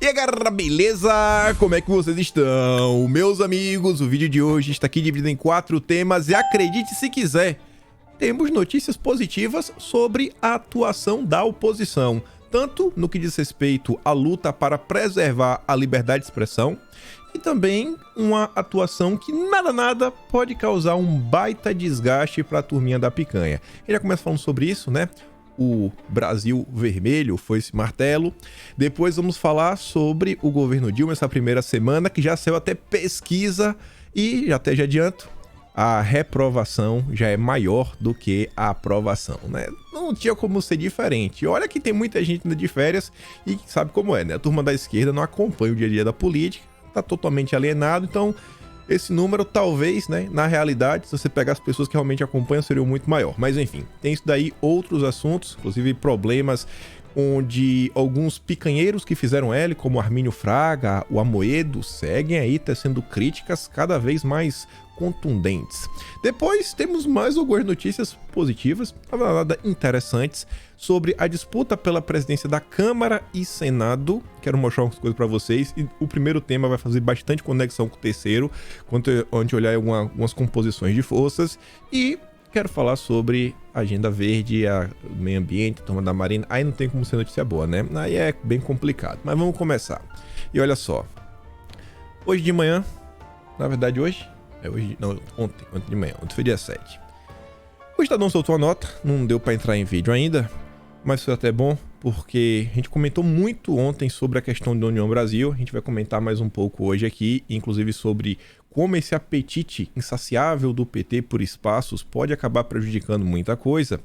E aí galera, beleza? Como é que vocês estão? Meus amigos, o vídeo de hoje está aqui dividido em 4 temas e acredite se quiser, temos notícias positivas sobre a atuação da oposição, tanto no que diz respeito à luta para preservar a liberdade de expressão e também uma atuação que nada pode causar um baita desgaste para a turminha da picanha. Ele já começa falando sobre isso, né? O Brasil vermelho foi esse martelo. Depois vamos falar sobre o governo Dilma essa primeira semana, que já saiu até pesquisa e já até já adianto, a reprovação já é maior do que a aprovação, né? Não tinha como ser diferente. Olha que tem muita gente ainda de férias e sabe como é, né? A turma da esquerda não acompanha o dia a dia da política, tá totalmente alienado, então esse número talvez, né, na realidade, se você pegar as pessoas que realmente acompanham, seria muito maior. Mas enfim, tem isso daí, outros assuntos, inclusive problemas onde alguns picanheiros que fizeram L, como Armínio Fraga, o Amoedo, seguem aí tecendo críticas cada vez mais contundentes. Depois temos mais algumas notícias positivas, nada interessantes, sobre a disputa pela presidência da Câmara e Senado. Quero mostrar umas coisas para vocês e o primeiro tema vai fazer bastante conexão com o terceiro, quando a gente olhar algumas composições de forças, e quero falar sobre a agenda verde, a meio ambiente, a turma da Marina. Aí não tem como ser notícia boa, né? Aí é bem complicado, mas vamos começar. E olha só, hoje de manhã, na verdade ontem de manhã, ontem foi dia 7. O Estadão soltou a nota, não deu para entrar em vídeo ainda, mas foi até bom, porque a gente comentou muito ontem sobre a questão da União Brasil. A gente vai comentar mais um pouco hoje aqui, inclusive sobre como esse apetite insaciável do PT por espaços pode acabar prejudicando muita coisa.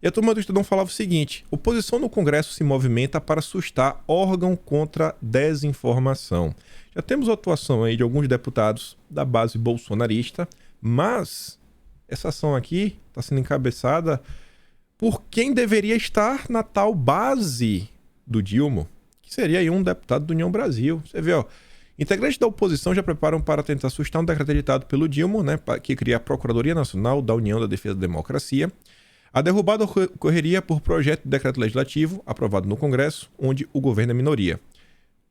E a turma do Estadão falava o seguinte: oposição no Congresso se movimenta para assustar órgão contra desinformação. Já temos a atuação aí de alguns deputados da base bolsonarista, mas essa ação aqui está sendo encabeçada por quem deveria estar na tal base do Dilma, que seria aí um deputado do União Brasil. Você vê, ó, integrantes da oposição já preparam para tentar assustar um decreto editado pelo Dilma, né, que cria a Procuradoria Nacional da União da Defesa da Democracia. A derrubada ocorreria por projeto de decreto legislativo aprovado no Congresso, onde o governo é minoria.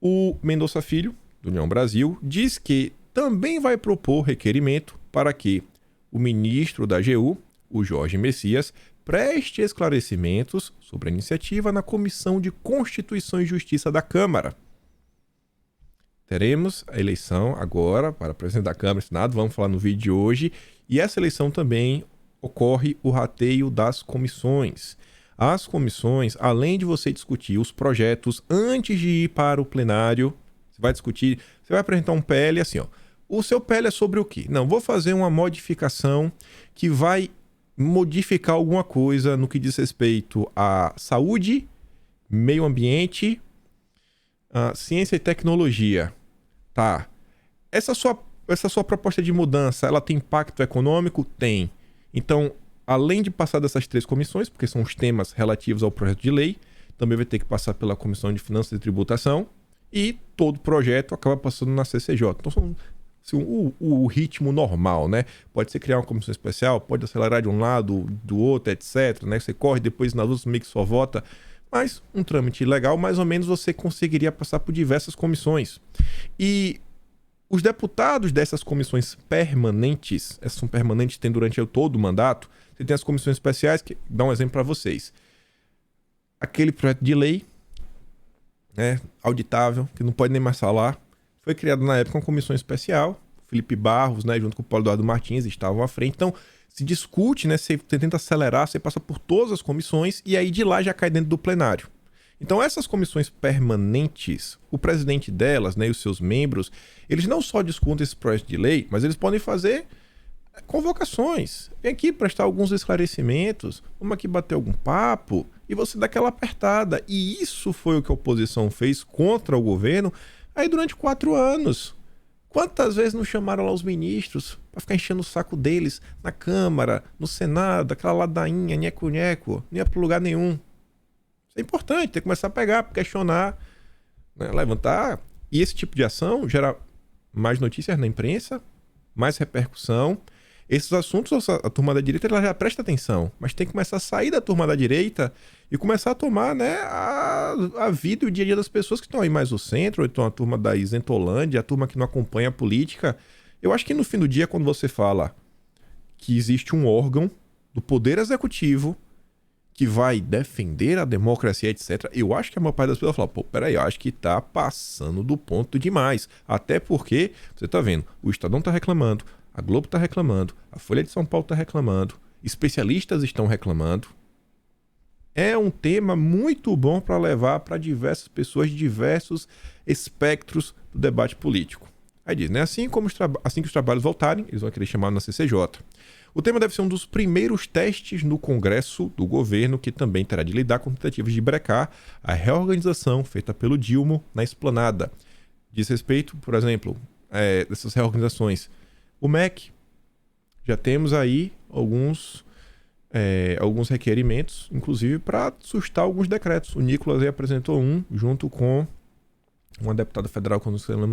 O Mendonça Filho, do União Brasil, diz que também vai propor requerimento para que o ministro da AGU, o Jorge Messias, preste esclarecimentos sobre a iniciativa na Comissão de Constituição e Justiça da Câmara. Teremos a eleição agora para presidente da Câmara e Senado, vamos falar no vídeo de hoje, e essa eleição também ocorre o rateio das comissões. As comissões, além de você discutir os projetos antes de ir para o plenário, você vai discutir, você vai apresentar um PL assim, ó. O seu PL é sobre o quê? Não, vou fazer uma modificação que vai modificar alguma coisa no que diz respeito à saúde, meio ambiente, ciência e tecnologia. Tá. Essa sua proposta de mudança, ela tem impacto econômico? Tem. Então, além de passar dessas 3 comissões, porque são os temas relativos ao projeto de lei, também vai ter que passar pela Comissão de Finanças e Tributação, e todo projeto acaba passando na CCJ. Então, são assim, o ritmo normal, né? Pode ser criar uma comissão especial, pode acelerar de um lado, do outro, etc, né? Você corre, depois nas outras meio que só vota, mas um trâmite legal, mais ou menos você conseguiria passar por diversas comissões. E os deputados dessas comissões permanentes, essas são permanentes, tem durante todo o mandato, você tem as comissões especiais, que dá um exemplo para vocês. Aquele projeto de lei, né, auditável, que não pode nem mais falar, foi criado na época uma comissão especial, Felipe Barros, né, junto com o Paulo Eduardo Martins, estavam à frente. Então, se discute, né, você tenta acelerar, você passa por todas as comissões e aí de lá já cai dentro do plenário. Então, essas comissões permanentes, o presidente delas, né, e os seus membros, eles não só discutem esse projeto de lei, mas eles podem fazer convocações. Vem aqui prestar alguns esclarecimentos, vamos aqui bater algum papo, e você dá aquela apertada. E isso foi o que a oposição fez contra o governo aí durante 4 anos. Quantas vezes não chamaram lá os ministros para ficar enchendo o saco deles na Câmara, no Senado, aquela ladainha, nheco-nheco, não ia para lugar nenhum. Isso é importante, tem que começar a pegar, questionar, né, levantar. E esse tipo de ação gera mais notícias na imprensa, mais repercussão. Esses assuntos, a turma da direita ela já presta atenção, mas tem que começar a sair da turma da direita e começar a tomar, né, a vida e o dia a dia das pessoas que estão aí mais no centro, ou então a turma da isentolândia, a turma que não acompanha a política. Eu acho que no fim do dia, quando você fala que existe um órgão do Poder Executivo que vai defender a democracia, etc., eu acho que a maior parte das pessoas fala, pô, peraí, eu acho que tá passando do ponto demais. Até porque, você tá vendo, o Estadão tá reclamando, a Globo tá reclamando, a Folha de São Paulo tá reclamando, especialistas estão reclamando. É um tema muito bom para levar para diversas pessoas de diversos espectros do debate político. Aí diz, né? Assim que os trabalhos voltarem, eles vão querer chamar na CCJ. O tema deve ser um dos primeiros testes no Congresso do governo, que também terá de lidar com tentativas de brecar a reorganização feita pelo Dilma na esplanada. Diz respeito, por exemplo, dessas reorganizações. O MEC, já temos aí alguns requerimentos, inclusive para sustar alguns decretos. O Nicolas aí apresentou um, junto com uma deputada federal, que eu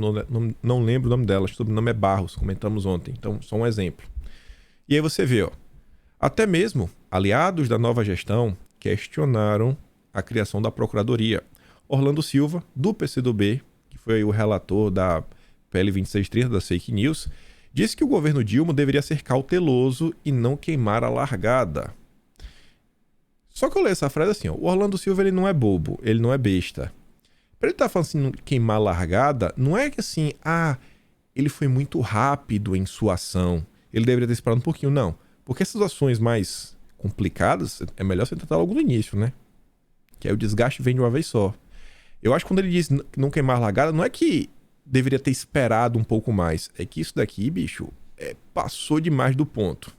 não lembro o nome dela, acho que o sobrenome é Barros, comentamos ontem. Então, só um exemplo. E aí você vê, ó, até mesmo aliados da nova gestão questionaram a criação da Procuradoria. Orlando Silva, do PCdoB, que foi o relator da PL 2630, das fake news, disse que o governo Dilma deveria ser cauteloso e não queimar a largada. Só que eu leio essa frase assim, ó, o Orlando Silva ele não é bobo, ele não é besta. Pra ele estar falando assim, queimar a largada, não é que assim, ele foi muito rápido em sua ação, ele deveria ter esperado um pouquinho, não. Porque essas ações mais complicadas, é melhor você tentar logo no início, né? Que aí o desgaste vem de uma vez só. Eu acho que quando ele diz não queimar a largada, não é que deveria ter esperado um pouco mais. É que isso daqui, bicho, passou demais do ponto.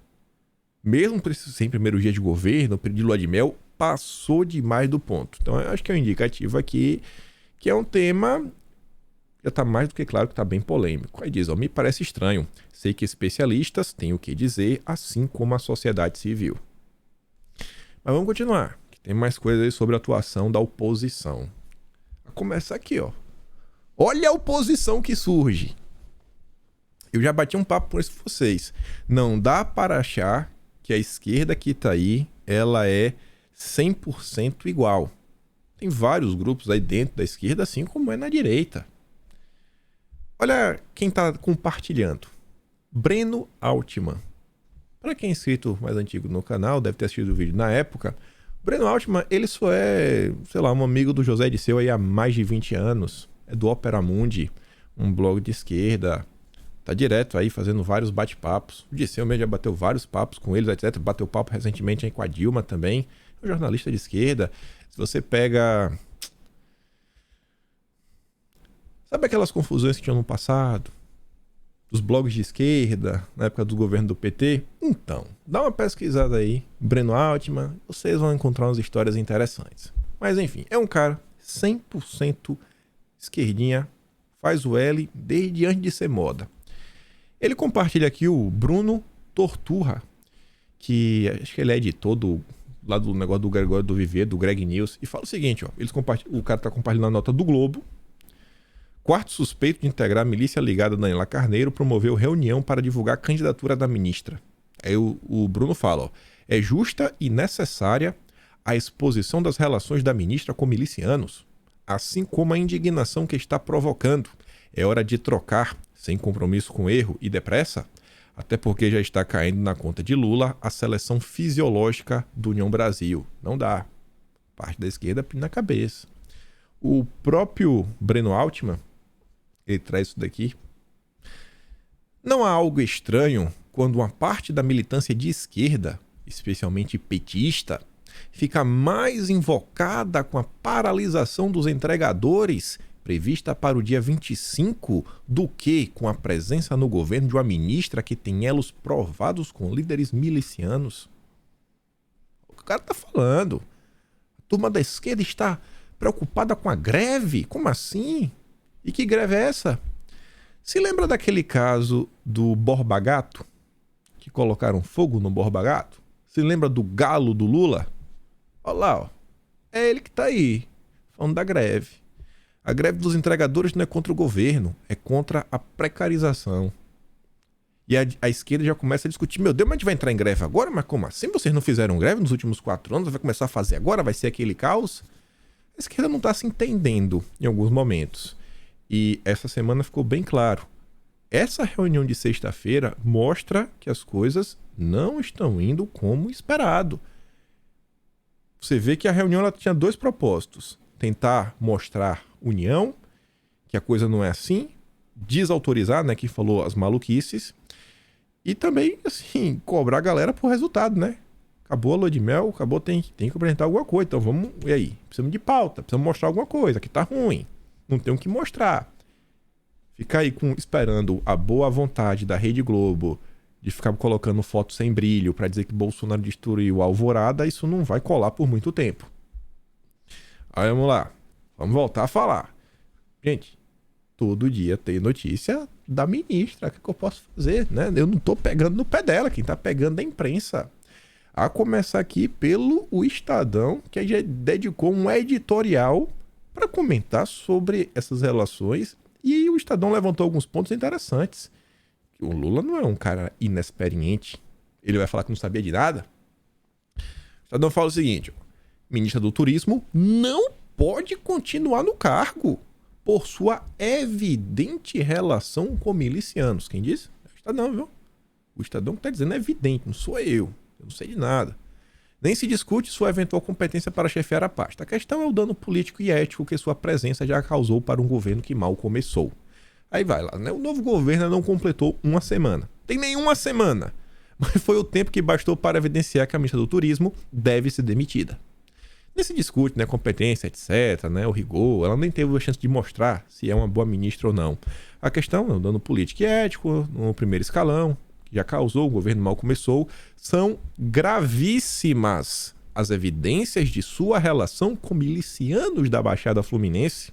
Mesmo sem primeiro dia de governo, período de lua de mel, passou demais do ponto. Então eu acho que é um indicativo aqui que é um tema, já está mais do que claro que está bem polêmico. Aí diz, me parece estranho. Sei que especialistas têm o que dizer, assim como a sociedade civil. Mas vamos continuar, que tem mais coisas aí sobre a atuação da oposição. Vou começar aqui, ó. Olha a oposição que surge. Eu já bati um papo com isso com vocês. Não dá para achar que a esquerda que está aí, ela é 100% igual. Tem vários grupos aí dentro da esquerda, assim como é na direita. Olha quem está compartilhando. Breno Altman. Para quem é inscrito mais antigo no canal, deve ter assistido o vídeo na época. Breno Altman, ele só é, sei lá, um amigo do José Disseu aí há mais de 20 anos. É do Opera Mundi, um blog de esquerda. Tá direto aí fazendo vários bate-papos. O Disseu mesmo já bateu vários papos com eles, etc. Bateu papo recentemente aí com a Dilma também. É um jornalista de esquerda. Se você pega... Sabe aquelas confusões que tinham no passado? Dos blogs de esquerda, na época do governo do PT? Então, dá uma pesquisada aí, Breno Altman, vocês vão encontrar umas histórias interessantes. Mas enfim, é um cara 100% esquerdinha, faz o L desde antes de ser moda. Ele compartilha aqui o Bruno Torturra, que acho que ele é editor lá do negócio do Gregório do Viver, do Greg News, e fala o seguinte, ó, o cara tá compartilhando a nota do Globo. Quarto suspeito de integrar a milícia ligada a Daniela Carneiro promoveu reunião para divulgar a candidatura da ministra. Aí o Bruno fala, ó, é justa e necessária a exposição das relações da ministra com milicianos, assim como a indignação que está provocando. É hora de trocar, sem compromisso com erro e depressa, até porque já está caindo na conta de Lula a seleção fisiológica do União Brasil. Não dá. Parte da esquerda na cabeça. O próprio Breno Altman, ele traz isso daqui. Não há algo estranho quando uma parte da militância de esquerda, especialmente petista, fica mais invocada com a paralisação dos entregadores prevista para o dia 25 do que com a presença no governo de uma ministra que tem elos provados com líderes milicianos. O cara tá falando. A turma da esquerda está preocupada com a greve? Como assim? E que greve é essa? Se lembra daquele caso do Borba Gato? Que colocaram fogo no Borba Gato? Se lembra do galo do Lula? Olha lá, ó. É ele que tá aí, falando da greve. A greve dos entregadores não é contra o governo, é contra a precarização. E a esquerda já começa a discutir, meu Deus, mas a gente vai entrar em greve agora? Mas como assim? Vocês não fizeram greve nos últimos 4 anos? Vai começar a fazer agora? Vai ser aquele caos? A esquerda não está se entendendo em alguns momentos. E essa semana ficou bem claro. Essa reunião de sexta-feira mostra que as coisas não estão indo como esperado. Você vê que a reunião ela tinha 2 propósitos. Tentar mostrar união, que a coisa não é assim. Desautorizar, né, que falou as maluquices. E também, assim, cobrar a galera por resultado, né? Acabou a lua de mel, acabou, tem que apresentar alguma coisa. Então vamos, e aí? Precisamos de pauta, precisamos mostrar alguma coisa, que tá ruim. Não tem o que mostrar. Ficar aí esperando a boa vontade da Rede Globo de ficar colocando foto sem brilho pra dizer que Bolsonaro destruiu a Alvorada, isso não vai colar por muito tempo. Aí vamos lá. Vamos voltar a falar. Gente, todo dia tem notícia da ministra. O que eu posso fazer, né? Eu não tô pegando no pé dela. Quem tá pegando é a imprensa. A começar aqui pelo o Estadão, que já dedicou um editorial para comentar sobre essas relações. E o Estadão levantou alguns pontos interessantes. O Lula não é um cara inexperiente. Ele vai falar que não sabia de nada. O Estadão fala o seguinte: ministra do Turismo não pode continuar no cargo por sua evidente relação com milicianos. Quem disse? É o Estadão, viu? O Estadão que está dizendo é evidente, não sou eu. Eu não sei de nada. Nem se discute sua eventual competência para chefiar a pasta. A questão é o dano político e ético que sua presença já causou para um governo que mal começou. Aí vai lá, né? O novo governo não completou 1 semana. Tem nenhuma semana. Mas foi o tempo que bastou para evidenciar que a ministra do Turismo deve ser demitida. Nesse discute, né, competência, etc., né, o rigor, ela nem teve a chance de mostrar se é uma boa ministra ou não. A questão é o dano político e ético no primeiro escalão, que já causou, o governo mal começou, são gravíssimas. As evidências de sua relação com milicianos da Baixada Fluminense.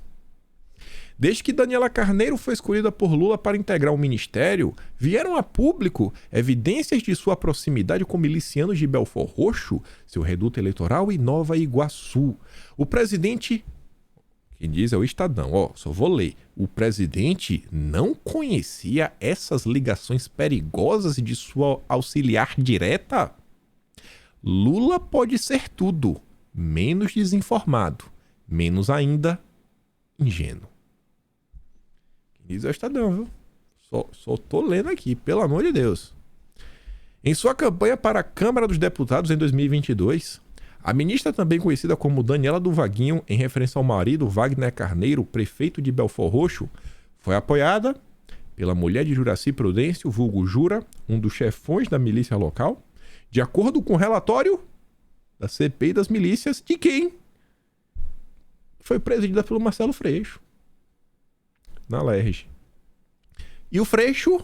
Desde que Daniela Carneiro foi escolhida por Lula para integrar o ministério, vieram a público evidências de sua proximidade com milicianos de Belford Roxo, seu reduto eleitoral e Nova Iguaçu. O presidente... Quem diz é o Estadão, só vou ler. O presidente não conhecia essas ligações perigosas de sua auxiliar direta? Lula pode ser tudo, menos desinformado, menos ainda ingênuo. Quem diz é o Estadão, viu? Só tô lendo aqui, pelo amor de Deus. Em sua campanha para a Câmara dos Deputados em 2022... a ministra, também conhecida como Daniela do Vaguinho, em referência ao marido Wagner Carneiro, prefeito de Belford Roxo, foi apoiada pela mulher de Juraci Prudêncio, vulgo Jura, um dos chefões da milícia local, de acordo com o relatório da CPI das milícias, de quem foi presidida pelo Marcelo Freixo, na LERJ. E o Freixo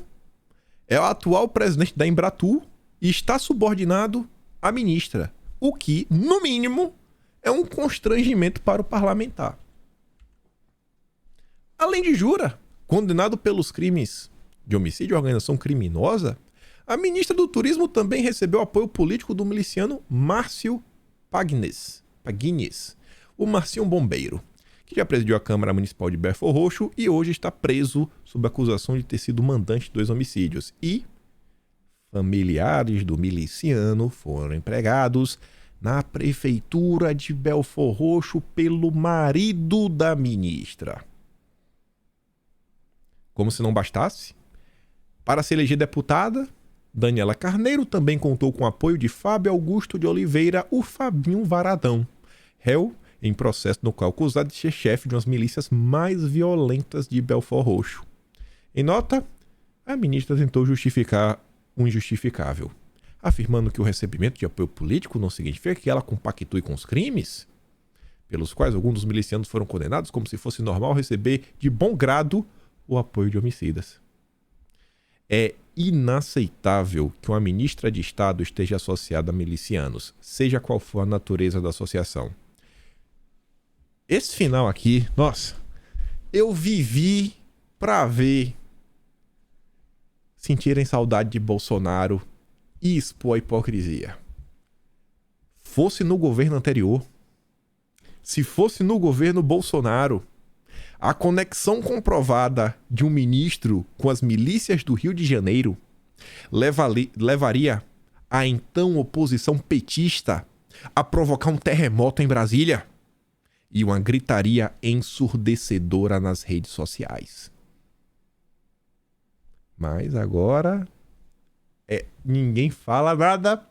é o atual presidente da Embratur e está subordinado à ministra. O que, no mínimo, é um constrangimento para o parlamentar. Além de Jura, condenado pelos crimes de homicídio e organização criminosa, a ministra do Turismo também recebeu apoio político do miliciano Márcio Pagnes, o Marcinho Bombeiro, que já presidiu a Câmara Municipal de Belford Roxo e hoje está preso sob acusação de ter sido mandante de 2 homicídios. E familiares do miliciano foram empregados na prefeitura de Belford Roxo pelo marido da ministra. Como se não bastasse, para se eleger deputada, Daniela Carneiro também contou com o apoio de Fábio Augusto de Oliveira, o Fabinho Varadão, réu em processo no qual acusado de ser chefe de umas milícias mais violentas de Belford Roxo. Em nota, a ministra tentou justificar o injustificável, afirmando que o recebimento de apoio político não significa que ela compactue com os crimes, pelos quais alguns dos milicianos foram condenados, como se fosse normal receber de bom grado o apoio de homicidas. É inaceitável que uma ministra de Estado esteja associada a milicianos, seja qual for a natureza da associação. Esse final aqui, nossa, eu vivi pra ver sentirem saudade de Bolsonaro e expor a hipocrisia. Fosse no governo anterior, se fosse no governo Bolsonaro, a conexão comprovada de um ministro com as milícias do Rio de Janeiro levaria a então oposição petista a provocar um terremoto em Brasília e uma gritaria ensurdecedora nas redes sociais. Mas agora ninguém fala nada,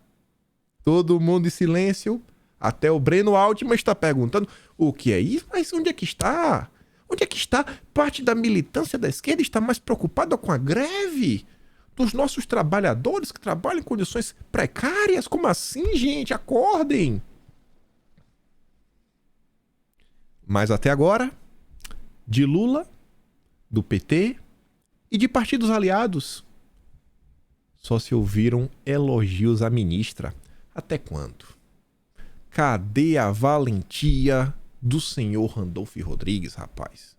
todo mundo em silêncio. Até o Breno Altman está perguntando o que é isso? Mas onde é que está? Onde é que está? Parte da militância da esquerda está mais preocupada com a greve dos nossos trabalhadores que trabalham em condições precárias? Como assim, gente? Acordem! Mas até agora, de Lula, do PT e de partidos aliados, só se ouviram elogios à ministra. Até quando? Cadê a valentia do senhor Randolph Rodrigues, rapaz?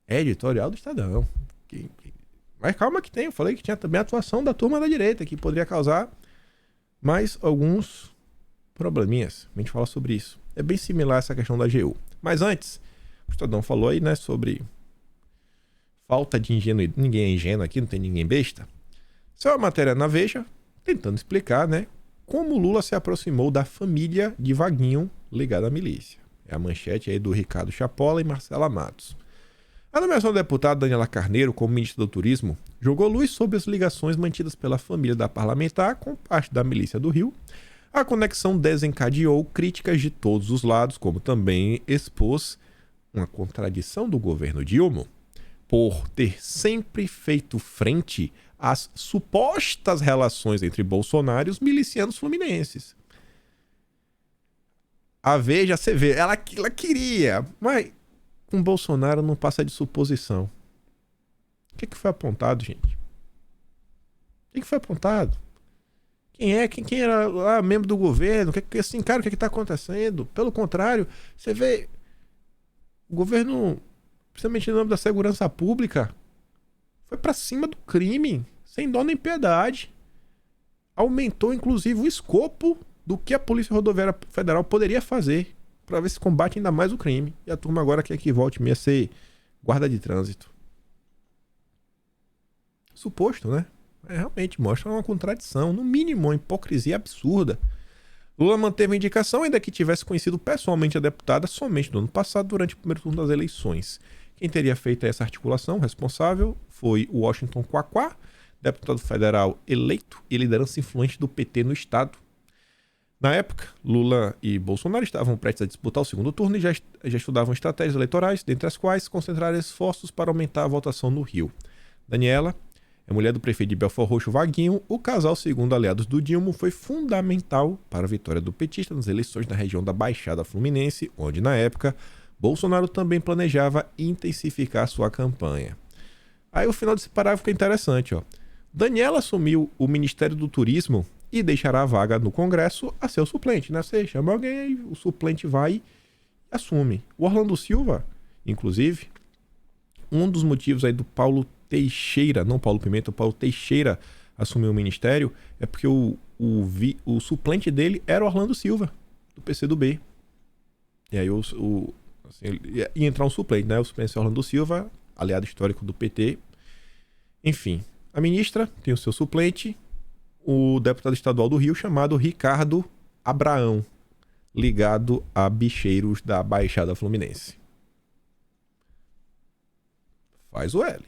É editorial do Estadão. Mas calma que tem, eu falei que tinha também a atuação da turma da direita, que poderia causar mais alguns probleminhas. A gente fala sobre isso. É bem similar essa questão da AGU. Mas antes, o Estadão falou aí, né, sobre falta de ingenuidade. Ninguém é ingênuo aqui, não tem ninguém besta. Isso é uma matéria na Veja, tentando explicar, né, como Lula se aproximou da família de Vaguinho ligada à milícia. É a manchete aí do Ricardo Chapola e Marcela Matos. A nomeação da deputada Daniela Carneiro como ministra do Turismo jogou luz sobre as ligações mantidas pela família da parlamentar com parte da milícia do Rio. A conexão desencadeou críticas de todos os lados, como também expôs uma contradição do governo Dilma por ter sempre feito frente às supostas relações entre Bolsonaro e os milicianos fluminenses. A Veja, você vê, ela queria, mas com Bolsonaro não passa de suposição. O que foi apontado, gente? O que foi apontado? Quem era lá membro do governo? Assim, cara, o que está acontecendo? Pelo contrário, você vê o governo, principalmente no âmbito da segurança pública, foi para cima do crime, sem dó nem piedade. Aumentou, inclusive, o escopo do que a Polícia Rodoviária Federal poderia fazer para ver se combate ainda mais o crime. E a turma agora quer que volte meio a ser guarda de trânsito. Suposto, né? Realmente mostra uma contradição, no mínimo uma hipocrisia absurda. Lula manteve a indicação, ainda que tivesse conhecido pessoalmente a deputada somente no ano passado, durante o primeiro turno das eleições. Quem teria feito essa articulação responsável foi o Washington Quaquá, deputado federal eleito e liderança influente do PT no estado. Na época, Lula e Bolsonaro estavam prestes a disputar o segundo turno e já estudavam estratégias eleitorais, dentre as quais concentrar esforços para aumentar a votação no Rio. Daniela é mulher do prefeito de Belford Roxo, Vaguinho. O casal, segundo aliados do Dilma, foi fundamental para a vitória do petista nas eleições na região da Baixada Fluminense, onde, na época, Bolsonaro também planejava intensificar sua campanha. Aí o final desse parágrafo fica interessante, ó. Daniela assumiu o Ministério do Turismo e deixará a vaga no Congresso a seu suplente, né? Você chama alguém, o suplente vai e assume. O Orlando Silva, inclusive, um dos motivos aí do Paulo Teixeira, não Paulo Pimenta, o Paulo Teixeira assumiu o ministério, é porque o suplente dele era o Orlando Silva, do PCdoB. E aí assim, ia entrar um suplente, né? O suplente é o Orlando Silva, aliado histórico do PT. Enfim, a ministra tem o seu suplente, o deputado estadual do Rio, chamado Ricardo Abraão, ligado a bicheiros da Baixada Fluminense. Faz o L.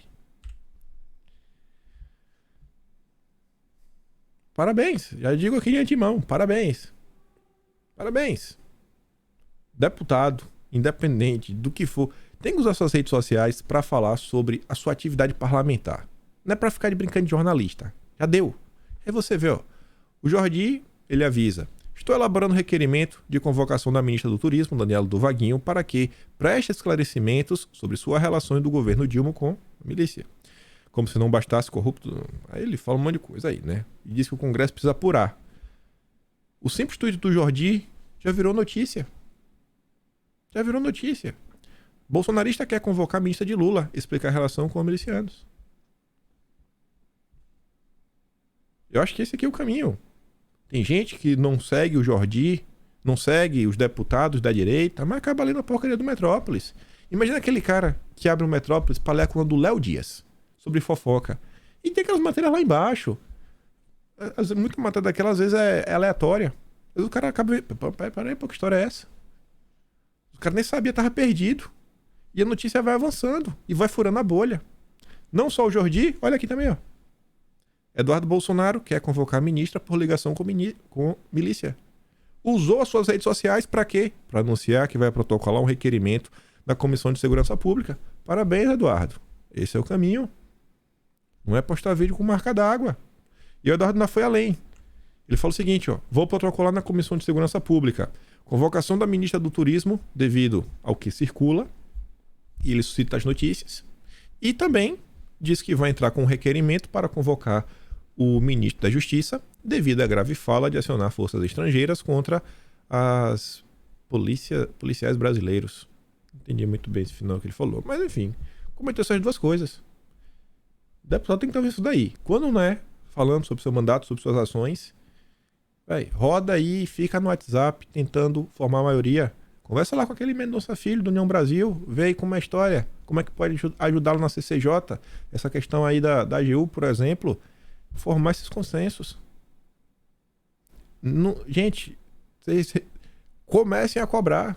Parabéns, já digo aqui de antemão, parabéns. Parabéns. Deputado, independente do que for, tem que usar suas redes sociais para falar sobre a sua atividade parlamentar. Não é para ficar de brincando de jornalista. Já deu. Aí você vê, ó, o Jordi, ele avisa: estou elaborando requerimento de convocação da ministra do Turismo, Daniela do Vaguinho, para que preste esclarecimentos sobre sua relação do governo Dilma com a milícia. Como se não bastasse corrupto. Aí ele fala um monte de coisa aí, né? E diz que o Congresso precisa apurar. O simples tweet do Jordi já virou notícia. Já virou notícia. Bolsonarista quer convocar a ministra de Lula, explicar a relação com os milicianos. Eu acho que esse aqui é o caminho. Tem gente que não segue o Jordi, não segue os deputados da direita, mas acaba lendo a porcaria do Metrópolis. Imagina aquele cara que abre o Metrópolis para ler a coluna do Léo Dias, sobre fofoca. E tem aquelas matérias lá embaixo. Muita matéria daquela, às vezes, é aleatória. Às vezes o cara acaba... Peraí, pô, que história é essa? O cara nem sabia, tava perdido. E a notícia vai avançando e vai furando a bolha. Não só o Jordi, olha aqui também, ó. Eduardo Bolsonaro quer convocar a ministra por ligação com milícia. Usou as suas redes sociais para quê? Para anunciar que vai protocolar um requerimento da Comissão de Segurança Pública. Parabéns, Eduardo. Esse é o caminho. Não é postar vídeo com marca d'água. E o Eduardo ainda foi além. Ele falou o seguinte, ó. Vou protocolar na Comissão de Segurança Pública. Convocação da ministra do Turismo devido ao que circula. E ele suscita as notícias. E também diz que vai entrar com um requerimento para convocar o ministro da Justiça devido à grave fala de acionar forças estrangeiras contra as policiais brasileiros. Não entendi muito bem esse final que ele falou. Mas enfim, comentou essas duas coisas. O deputado tem que ver isso daí. Quando não é falando sobre seu mandato, sobre suas ações, roda aí e fica no WhatsApp tentando formar a maioria. Conversa lá com aquele Mendonça Filho do União Brasil, vê aí como é a história, como é que pode ajudá-lo na CCJ, essa questão aí da AGU, por exemplo, formar esses consensos. Gente, vocês comecem a cobrar.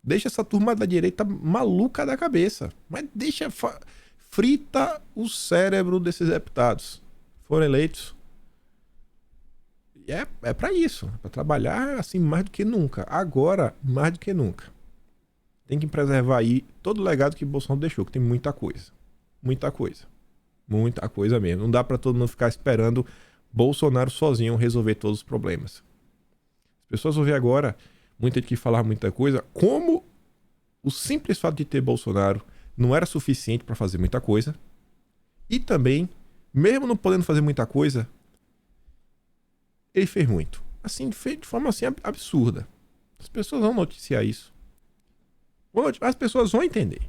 Deixa essa turma da direita maluca da cabeça, mas deixa frita o cérebro desses deputados. Foram eleitos. É para isso, para trabalhar assim mais do que nunca. Agora, mais do que nunca. Tem que preservar aí todo o legado que Bolsonaro deixou, que tem muita coisa. Muita coisa. Muita coisa mesmo. Não dá para todo mundo ficar esperando Bolsonaro sozinho resolver todos os problemas. As pessoas vão ver agora, muita gente que falar muita coisa, como o simples fato de ter Bolsonaro não era suficiente para fazer muita coisa. E também, mesmo não podendo fazer muita coisa, ele fez muito. Assim, de forma assim absurda. As pessoas vão noticiar isso. As pessoas vão entender.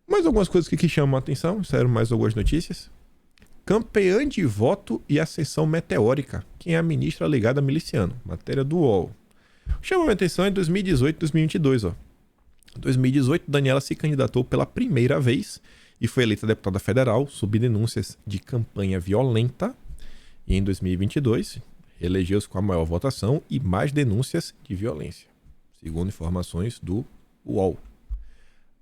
Mais algumas coisas que chamam a atenção. Saíram mais algumas notícias. Campeã de voto e ascensão meteórica. Quem é a ministra ligada a miliciano? Matéria do UOL. Chamou a atenção em 2018 e 2022. Em 2018, Daniela se candidatou pela primeira vez e foi eleita deputada federal sob denúncias de campanha violenta. E em 2022, elegeu-se com a maior votação e mais denúncias de violência, segundo informações do UOL.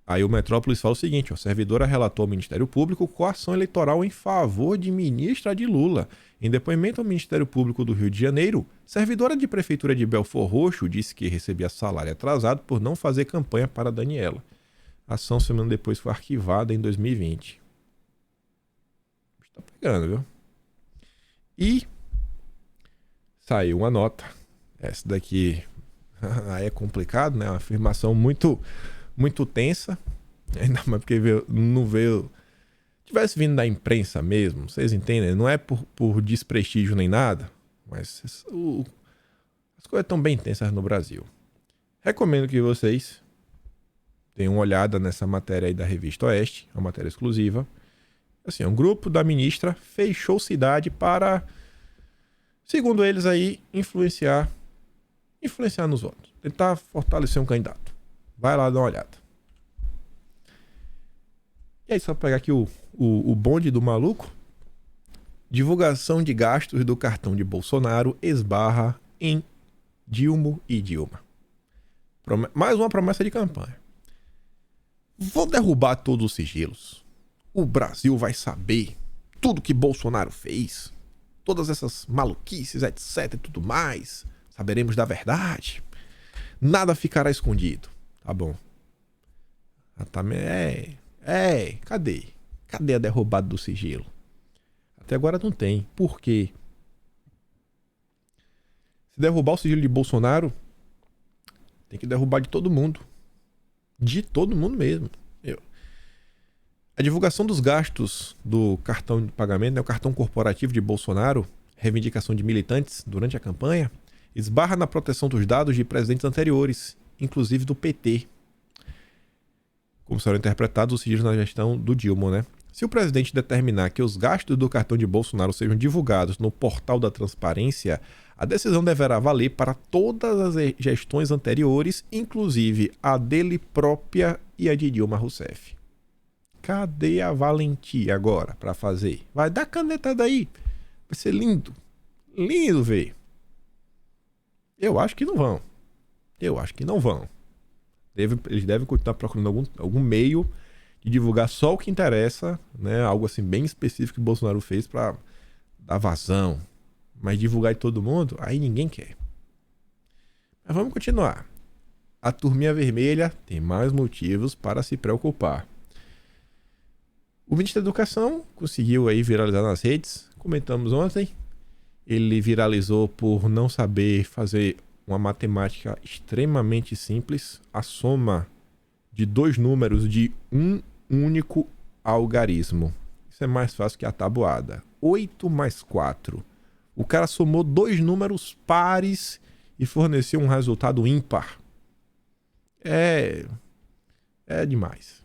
Aí o Metrópolis fala o seguinte, servidora relatou ao Ministério Público coação eleitoral em favor de ministra de Lula. Em depoimento ao Ministério Público do Rio de Janeiro, servidora de Prefeitura de Belfor Roxo disse que recebia salário atrasado por não fazer campanha para Daniela. A ação, semana depois, foi arquivada em 2020. Está pegando, viu? E saiu uma nota. Essa daqui aí é complicado, né? Uma afirmação muito tensa. Ainda mais porque não veio... Tivesse vindo da imprensa mesmo, vocês entendem? Não é por desprestígio nem nada, mas as coisas estão bem tensas no Brasil. Recomendo que vocês tenham uma olhada nessa matéria aí da Revista Oeste, uma matéria exclusiva. Assim, um grupo da ministra fechou cidade para, segundo eles aí, influenciar nos votos. Tentar fortalecer um candidato. Vai lá dar uma olhada. E aí, só pegar aqui o bonde do maluco. Divulgação de gastos do cartão de Bolsonaro esbarra em Dilma e Dilma. Mais uma promessa de campanha. Vou derrubar todos os sigilos. O Brasil vai saber tudo que Bolsonaro fez. Todas essas maluquices, etc e tudo mais. Saberemos da verdade. Nada ficará escondido. Tá bom. Cadê? Cadê a derrubada do sigilo? Até agora não tem. Por quê? Se derrubar o sigilo de Bolsonaro, tem que derrubar de todo mundo. De todo mundo mesmo. A divulgação dos gastos do cartão de pagamento, o cartão corporativo de Bolsonaro, reivindicação de militantes durante a campanha, esbarra na proteção dos dados de presidentes anteriores, inclusive do PT. Como serão interpretados os sigilos na gestão do Dilma, né? Se o presidente determinar que os gastos do cartão de Bolsonaro sejam divulgados no portal da transparência, a decisão deverá valer para todas as gestões anteriores, inclusive a dele própria e a de Dilma Rousseff. Cadê a valentia agora pra fazer? Vai dar canetada aí. Vai ser lindo. Lindo ver. Eu acho que não vão. Eles devem continuar procurando algum meio de divulgar só o que interessa, né? Algo assim bem específico que o Bolsonaro fez pra dar vazão. Mas divulgar de todo mundo, aí ninguém quer. Mas vamos continuar. A turminha vermelha tem mais motivos para se preocupar. O ministro da Educação conseguiu aí viralizar nas redes. Comentamos ontem. Ele viralizou por não saber fazer uma matemática extremamente simples. A soma de dois números de um único algarismo. Isso é mais fácil que a tabuada. 8 mais 4. O cara somou dois números pares e forneceu um resultado ímpar. É demais.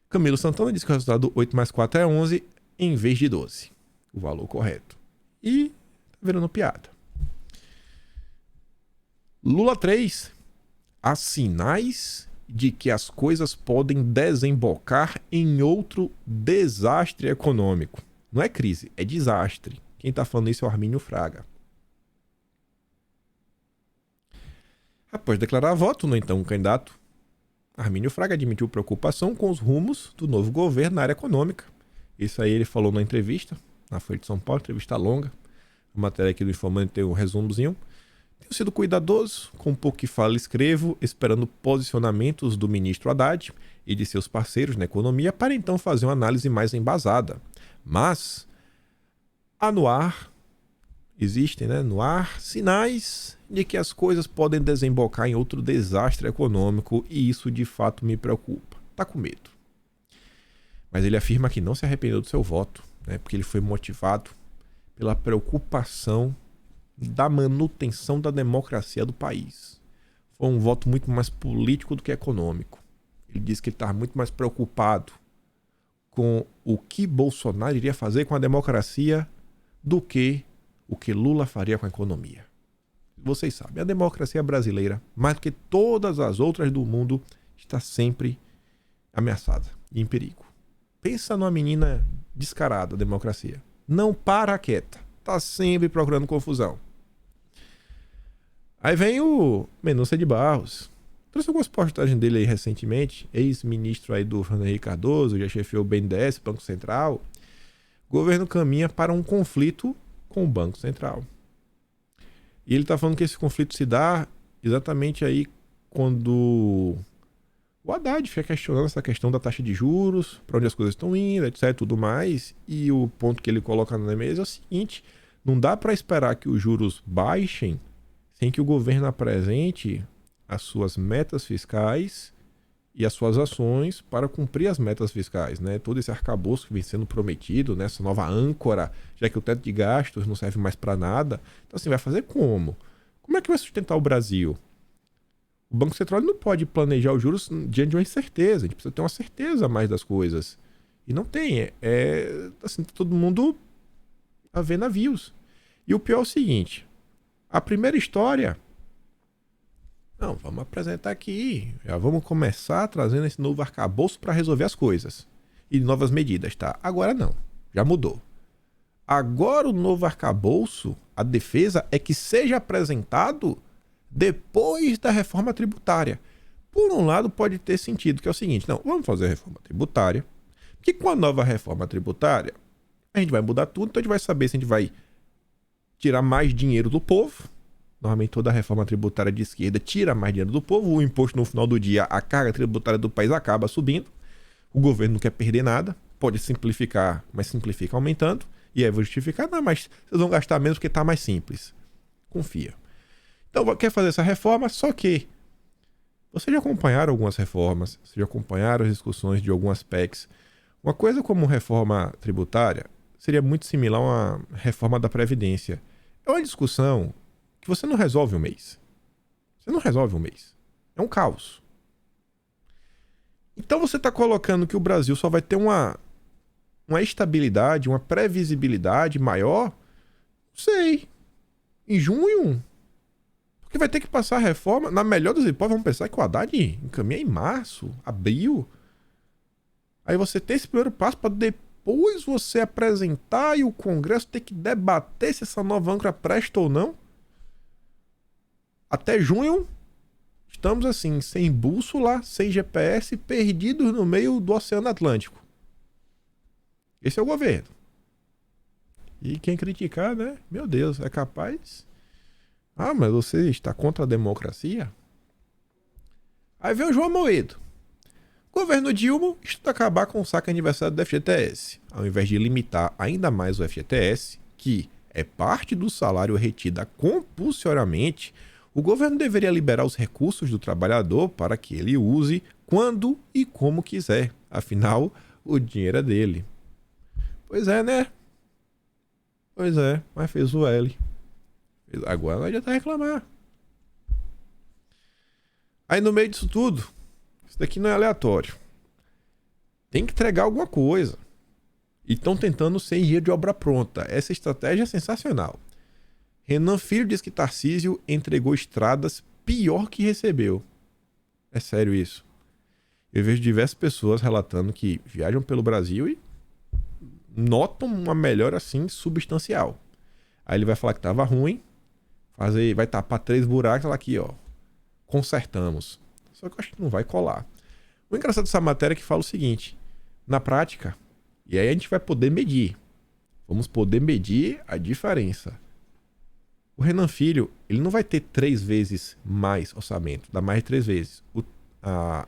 Camilo Santana disse que o resultado 8 mais 4 é 11 em vez de 12. O valor correto. E tá virando piada. Lula 3. Há sinais de que as coisas podem desembocar em outro desastre econômico. Não é crise, é desastre. Quem tá falando isso é o Armínio Fraga. Após declarar voto no então candidato, Armínio Fraga admitiu preocupação com os rumos do novo governo na área econômica. Isso aí ele falou na entrevista, na Folha de São Paulo, entrevista longa. A matéria aqui do Informante tem um resumozinho. Tenho sido cuidadoso, com o pouco que falo e escrevo, esperando posicionamentos do ministro Haddad e de seus parceiros na economia para então fazer uma análise mais embasada. Mas há no ar, existem, né, no ar, sinais de que as coisas podem desembocar em outro desastre econômico e isso de fato me preocupa. Tá com medo. Mas ele afirma que não se arrependeu do seu voto, né, porque ele foi motivado pela preocupação da manutenção da democracia do país. Foi um voto muito mais político do que econômico. Ele disse que ele estava muito mais preocupado com o que Bolsonaro iria fazer com a democracia do que o que Lula faria com a economia. Vocês sabem, a democracia brasileira, mais do que todas as outras do mundo, está sempre ameaçada e em perigo. Pensa numa menina descarada, a democracia. Não para quieta. Está sempre procurando confusão. Aí vem o Mendonça de Barros. Trouxe algumas postagens dele aí recentemente. Ex-ministro aí do Fernando Henrique Cardoso, já chefiou o BNDES, Banco Central. O governo caminha para um conflito com o Banco Central. E ele está falando que esse conflito se dá exatamente aí quando o Haddad fica questionando essa questão da taxa de juros, para onde as coisas estão indo, etc, tudo mais. E o ponto que ele coloca na mesa é o seguinte: não dá para esperar que os juros baixem sem que o governo apresente as suas metas fiscais e as suas ações para cumprir as metas fiscais, né? Todo esse arcabouço que vem sendo prometido, né? Essa nova âncora, já que o teto de gastos não serve mais para nada. Então, assim, vai fazer como? Como é que vai sustentar o Brasil? O Banco Central não pode planejar os juros diante de uma incerteza. A gente precisa ter uma certeza a mais das coisas. E não tem. Assim, todo mundo a ver navios. E o pior é o seguinte: a primeira história... Não, vamos apresentar aqui. Já vamos começar trazendo esse novo arcabouço para resolver as coisas. E novas medidas, tá? Agora não. Já mudou. Agora o novo arcabouço, a defesa é que seja apresentado depois da reforma tributária. Por um lado, pode ter sentido, que é o seguinte: não, vamos fazer a reforma tributária, porque com a nova reforma tributária, a gente vai mudar tudo, então a gente vai saber se a gente vai tirar mais dinheiro do povo. Normalmente toda a reforma tributária de esquerda tira mais dinheiro do povo, o imposto no final do dia, a carga tributária do país acaba subindo, o governo não quer perder nada, pode simplificar, mas simplifica aumentando, e aí vou justificar, não, mas vocês vão gastar menos porque está mais simples. Confia. Então, quer fazer essa reforma, só que vocês já acompanharam algumas reformas, vocês já acompanharam as discussões de algumas PECs. Uma coisa como reforma tributária seria muito similar a uma reforma da Previdência. É uma discussão que você não resolve um mês. Você não resolve um mês. É um caos. Então você está colocando que o Brasil só vai ter uma estabilidade, uma previsibilidade maior, não sei, em junho. Porque vai ter que passar a reforma. Na melhor das hipóteses, vamos pensar que o Haddad encaminha em março, abril. Aí você tem esse primeiro passo para depois você apresentar e o Congresso ter que debater se essa nova âncora presta ou não. Até junho, estamos assim, sem bússola, sem GPS, perdidos no meio do Oceano Atlântico. Esse é o governo. E quem criticar, né? Meu Deus, é capaz... Ah, mas você está contra a democracia? Aí vem o João Amoedo. Governo Dilma estuda acabar com o saque aniversário do FGTS. Ao invés de limitar ainda mais o FGTS, que é parte do salário retida compulsoriamente, o governo deveria liberar os recursos do trabalhador para que ele use quando e como quiser. Afinal, o dinheiro é dele. Pois é, né? Pois é, mas fez o L. Agora não adianta reclamar. Aí no meio disso tudo, isso daqui não é aleatório. Tem que entregar alguma coisa. E estão tentando ser engenheiro de obra pronta. Essa estratégia é sensacional. Renan Filho diz que Tarcísio entregou estradas pior que recebeu. É sério isso. Eu vejo diversas pessoas relatando que viajam pelo Brasil e notam uma melhora assim substancial. Aí ele vai falar que tava ruim, vai tapar 3 buracos, ela aqui, ó. Consertamos. Só que eu acho que não vai colar. O engraçado dessa matéria é que fala o seguinte: na prática, e aí a gente vai poder medir. Vamos poder medir a diferença. O Renan Filho, ele não vai ter 3 vezes mais orçamento, dá mais de 3 vezes.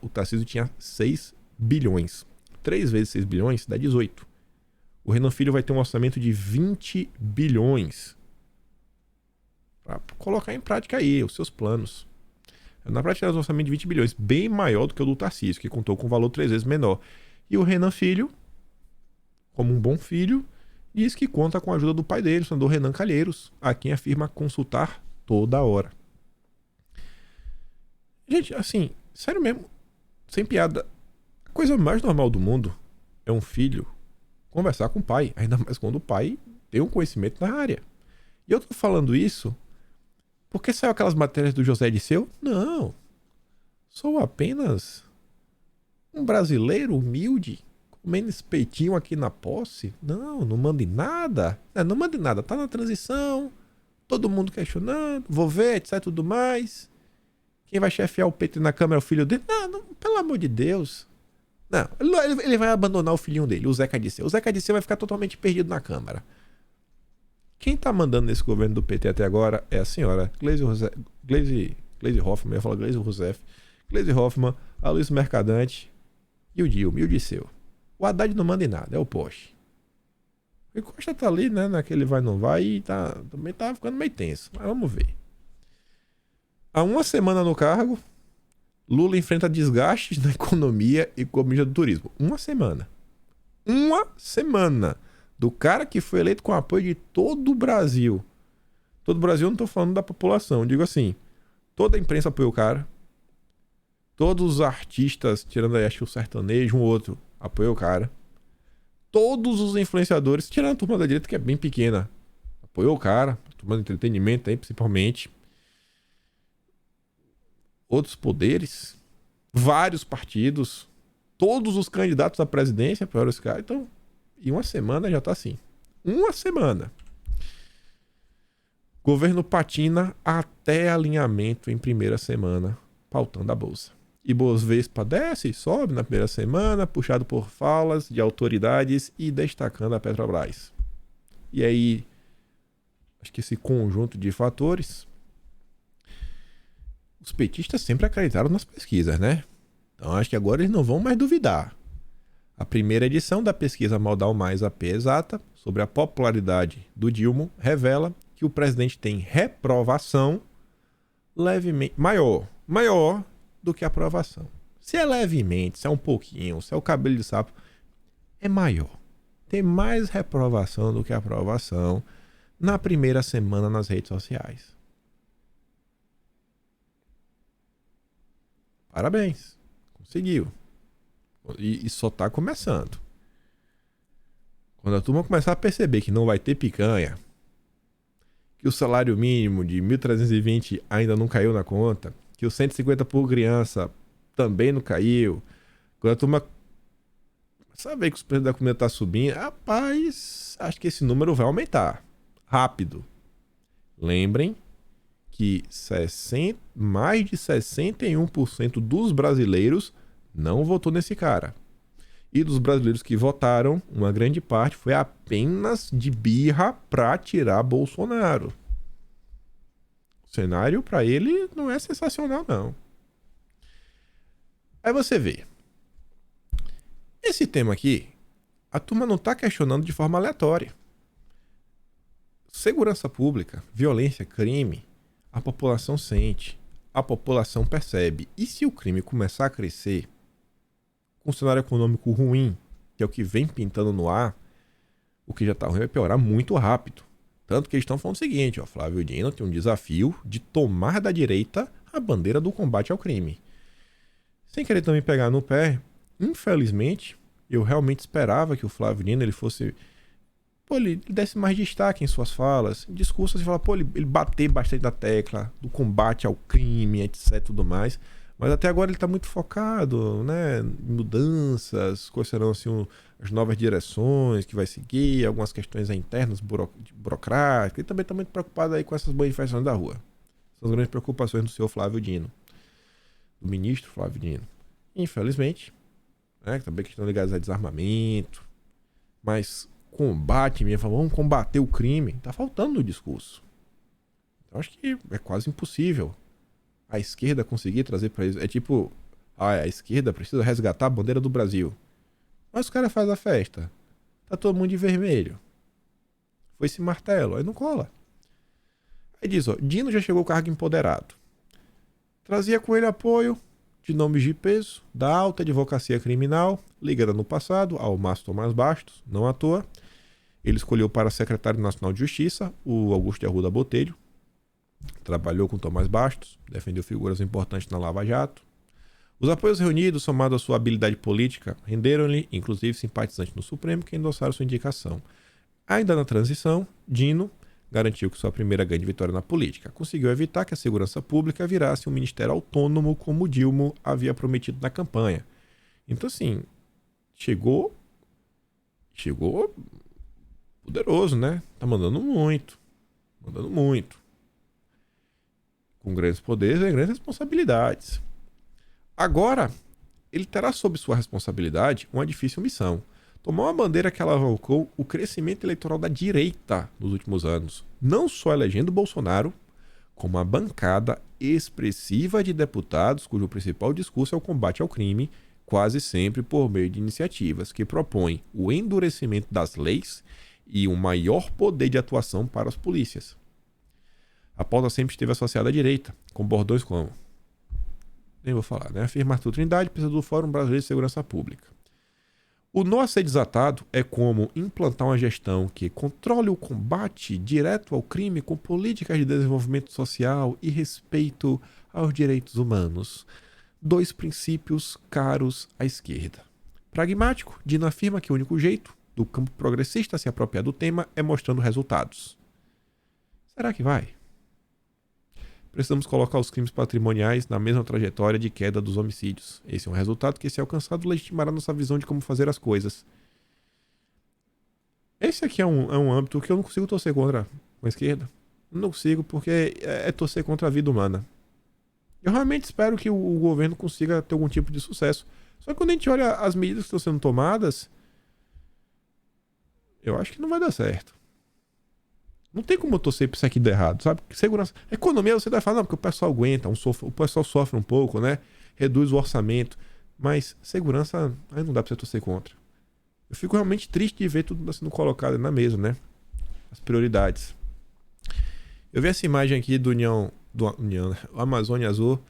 O Tarcísio tinha 6 bilhões. 3 vezes 6 bilhões dá 18. O Renan Filho vai ter um orçamento de 20 bilhões. Para colocar em prática aí os seus planos. Na prática, é um orçamento de 20 bilhões, bem maior do que o do Tarcísio, que contou com um valor 3 vezes menor. E o Renan Filho, como um bom filho, diz que conta com a ajuda do pai dele, o senador Renan Calheiros, a quem afirma consultar toda hora. Gente, assim, sério mesmo, sem piada, a coisa mais normal do mundo é um filho conversar com o pai, ainda mais quando o pai tem um conhecimento na área. E eu tô falando isso porque saiu aquelas matérias do José Disseu? Não. Sou apenas um brasileiro humilde, comendo esse peitinho aqui na posse. Não manda em nada. Não manda em nada. Tá na transição, todo mundo questionando, vou ver, etc, tudo mais. Quem vai chefiar o PT na Câmara é o filho dele? Não, pelo amor de Deus. Não, ele vai abandonar o filhinho dele, o Zeca Disseu. O Zeca Disseu vai ficar totalmente perdido na Câmara. Quem tá mandando nesse governo do PT até agora é a senhora Gleisi Hoffmann, eu ia falar Gleisi Rousseff, Gleisi Hoffmann, a Luiz Mercadante e o Dilma, e o Disseu. O Haddad não manda em nada, é o Porsche. O Costa tá ali, né, naquele vai não vai e também tá ficando meio tenso, mas vamos ver. Há uma semana no cargo, Lula enfrenta desgastes na economia e com a mídia do turismo. Uma semana. Uma semana. Do cara que foi eleito com apoio de todo o Brasil. Todo o Brasil, eu não tô falando da população. Eu digo assim, toda a imprensa apoiou o cara. Todos os artistas, tirando aí, acho que o sertanejo, um outro, apoiou o cara. Todos os influenciadores, tirando a turma da direita, que é bem pequena, apoiou o cara. A turma do entretenimento aí, principalmente. Outros poderes, vários partidos, todos os candidatos à presidência apoiaram esse cara. Então, em uma semana já tá assim. Uma semana. Governo patina até alinhamento em primeira semana, pautando a bolsa. E Bovespa desce e sobe na primeira semana, puxado por falas de autoridades e destacando a Petrobras. E aí, acho que esse conjunto de fatores, os petistas sempre acreditaram nas pesquisas, né? Então acho que agora eles não vão mais duvidar. A primeira edição da pesquisa Modal Mais AP Exata sobre a popularidade do Dilma revela que o presidente tem reprovação levemente maior do que aprovação. Se é levemente, se é um pouquinho, se é o cabelo de sapo, é maior. Tem mais reprovação do que aprovação na primeira semana nas redes sociais. Parabéns, conseguiu. E só tá começando. Quando a turma começar a perceber que não vai ter picanha, que o salário mínimo de 1.320 ainda não caiu na conta, que o 150 por criança também não caiu, quando a turma Saber que os preços da comida tá subindo, rapaz, acho que esse número vai aumentar. Rápido. Lembrem que mais de 61% dos brasileiros não votou nesse cara. E dos brasileiros que votaram, uma grande parte foi apenas de birra pra tirar Bolsonaro. O cenário pra ele não é sensacional, não. Aí você vê. Esse tema aqui, a turma não tá questionando de forma aleatória. Segurança pública, violência, crime, a população sente, a população percebe. E se o crime começar a crescer, com um cenário econômico ruim, que é o que vem pintando no ar, o que já tá ruim vai piorar muito rápido. Tanto que eles estão falando o seguinte, ó, Flávio Dino tem um desafio de tomar da direita a bandeira do combate ao crime. Sem querer também pegar no pé, infelizmente, eu realmente esperava que o Flávio Dino ele fosse... Pô, ele desse mais destaque em suas falas, em discursos, e falar, pô, ele bater bastante na tecla do combate ao crime, etc, tudo mais. Mas até agora ele está muito focado, né, em mudanças, quais serão assim, as novas direções que vai seguir, algumas questões internas burocráticas. Ele também está muito preocupado aí com essas manifestações da rua. São as grandes preocupações do senhor Flávio Dino, do ministro Flávio Dino. Infelizmente, né, também questão ligada a desarmamento, mas combate mesmo, vamos combater o crime, está faltando no discurso. Então acho que é quase impossível a esquerda conseguir trazer para isso. É tipo, a esquerda precisa resgatar a bandeira do Brasil. Mas os caras fazem a festa. Tá todo mundo de vermelho. Foi esse martelo, aí não cola. Aí diz, ó, Dino já chegou ao cargo empoderado. Trazia com ele apoio de nomes de peso, da alta advocacia criminal, ligada no passado ao Márcio Tomás Bastos, não à toa. Ele escolheu para secretário nacional de Justiça o Augusto de Arruda Botelho. Trabalhou com Tomás Bastos, defendeu figuras importantes na Lava Jato. Os apoios reunidos, somados à sua habilidade política, renderam-lhe, inclusive, simpatizantes no Supremo que endossaram sua indicação. Ainda na transição, Dino garantiu que sua primeira grande vitória na política conseguiu evitar que a segurança pública virasse um ministério autônomo como Dilma havia prometido na campanha. Então, assim, chegou poderoso, né? Tá mandando muito. Com grandes poderes e grandes responsabilidades. Agora, ele terá sob sua responsabilidade uma difícil missão. Tomar uma bandeira que alavancou o crescimento eleitoral da direita nos últimos anos. Não só elegendo Bolsonaro, como a bancada expressiva de deputados cujo principal discurso é o combate ao crime, quase sempre por meio de iniciativas que propõem o endurecimento das leis e um maior poder de atuação para as polícias. A pauta sempre esteve associada à direita, com bordões como... Nem vou falar, né? Afirma Arthur Trindade, presidente do Fórum Brasileiro de Segurança Pública. O nó a ser desatado é como implantar uma gestão que controle o combate direto ao crime com políticas de desenvolvimento social e respeito aos direitos humanos. Dois princípios caros à esquerda. Pragmático, Dino afirma que o único jeito do campo progressista se apropriar do tema é mostrando resultados. Será que vai? Precisamos colocar os crimes patrimoniais na mesma trajetória de queda dos homicídios. Esse é um resultado que, se alcançado, legitimará nossa visão de como fazer as coisas. Esse aqui é um âmbito que eu não consigo torcer contra a esquerda. Não consigo, porque é torcer contra a vida humana. Eu realmente espero que o governo consiga ter algum tipo de sucesso. Só que quando a gente olha as medidas que estão sendo tomadas, eu acho que não vai dar certo. Não tem como eu torcer pra isso aqui dar errado, sabe? Segurança. Economia, você vai falar, não, porque o pessoal aguenta, o pessoal sofre um pouco, né? Reduz o orçamento. Mas segurança, aí não dá pra você torcer contra. Eu fico realmente triste de ver tudo sendo colocado na mesa, né? As prioridades. Eu vi essa imagem aqui do Amazônia Azul.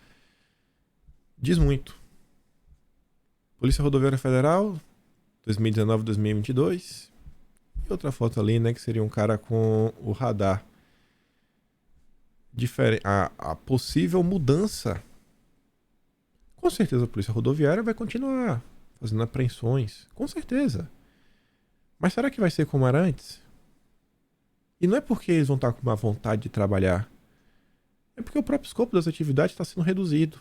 Diz muito. Polícia Rodoviária Federal, 2019-2022. E outra foto ali, né, que seria um cara com o radar. A possível mudança. Com certeza a Polícia Rodoviária vai continuar fazendo apreensões. Com certeza. Mas será que vai ser como era antes? E não é porque eles vão estar com uma vontade de trabalhar. É porque o próprio escopo das atividades está sendo reduzido.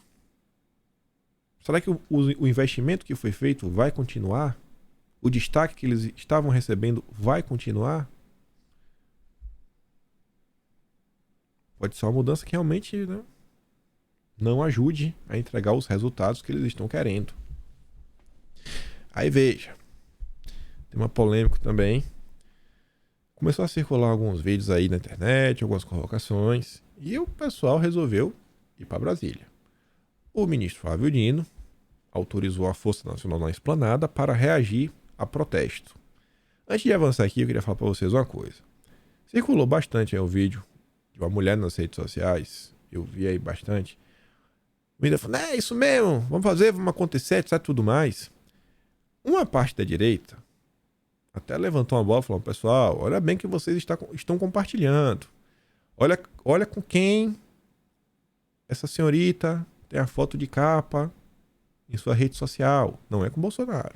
Será que o investimento que foi feito vai continuar? O destaque que eles estavam recebendo vai continuar? Pode ser uma mudança que realmente, né, não ajude a entregar os resultados que eles estão querendo. Aí veja, tema polêmico também. Começou a circular alguns vídeos aí na internet, algumas convocações, e o pessoal resolveu ir para Brasília. O ministro Flávio Dino autorizou a Força Nacional na Esplanada para reagir a protesto. Antes de avançar aqui, eu queria falar para vocês uma coisa. Circulou bastante aí o vídeo de uma mulher nas redes sociais, eu vi aí bastante. O menino falou, é isso mesmo, vamos fazer, vamos acontecer, etc, tudo mais. Uma parte da direita até levantou uma bola e falou, pessoal, olha bem que vocês estão compartilhando. Olha com quem essa senhorita tem a foto de capa em sua rede social. Não é com Bolsonaro.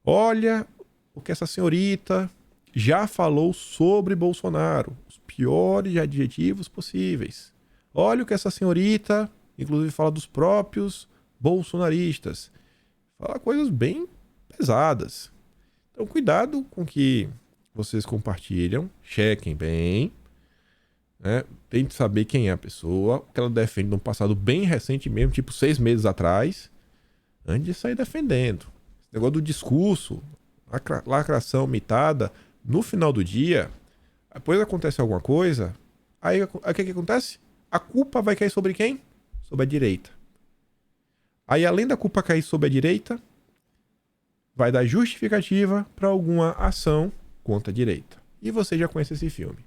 Olha o que essa senhorita já falou sobre Bolsonaro. Os piores adjetivos possíveis. Olha o que essa senhorita, inclusive, fala dos próprios bolsonaristas. Fala coisas bem pesadas. Então, cuidado com o que vocês compartilham. Chequem bem. Né? Tente saber quem é a pessoa. O que ela defende num passado bem recente mesmo, tipo 6 meses atrás. Antes de sair defendendo. Esse negócio do discurso, lacração mitada, no final do dia, depois acontece alguma coisa, aí o que acontece? A culpa vai cair sobre quem? Sobre a direita. Aí, além da culpa cair sobre a direita, vai dar justificativa para alguma ação contra a direita. E você já conhece esse filme.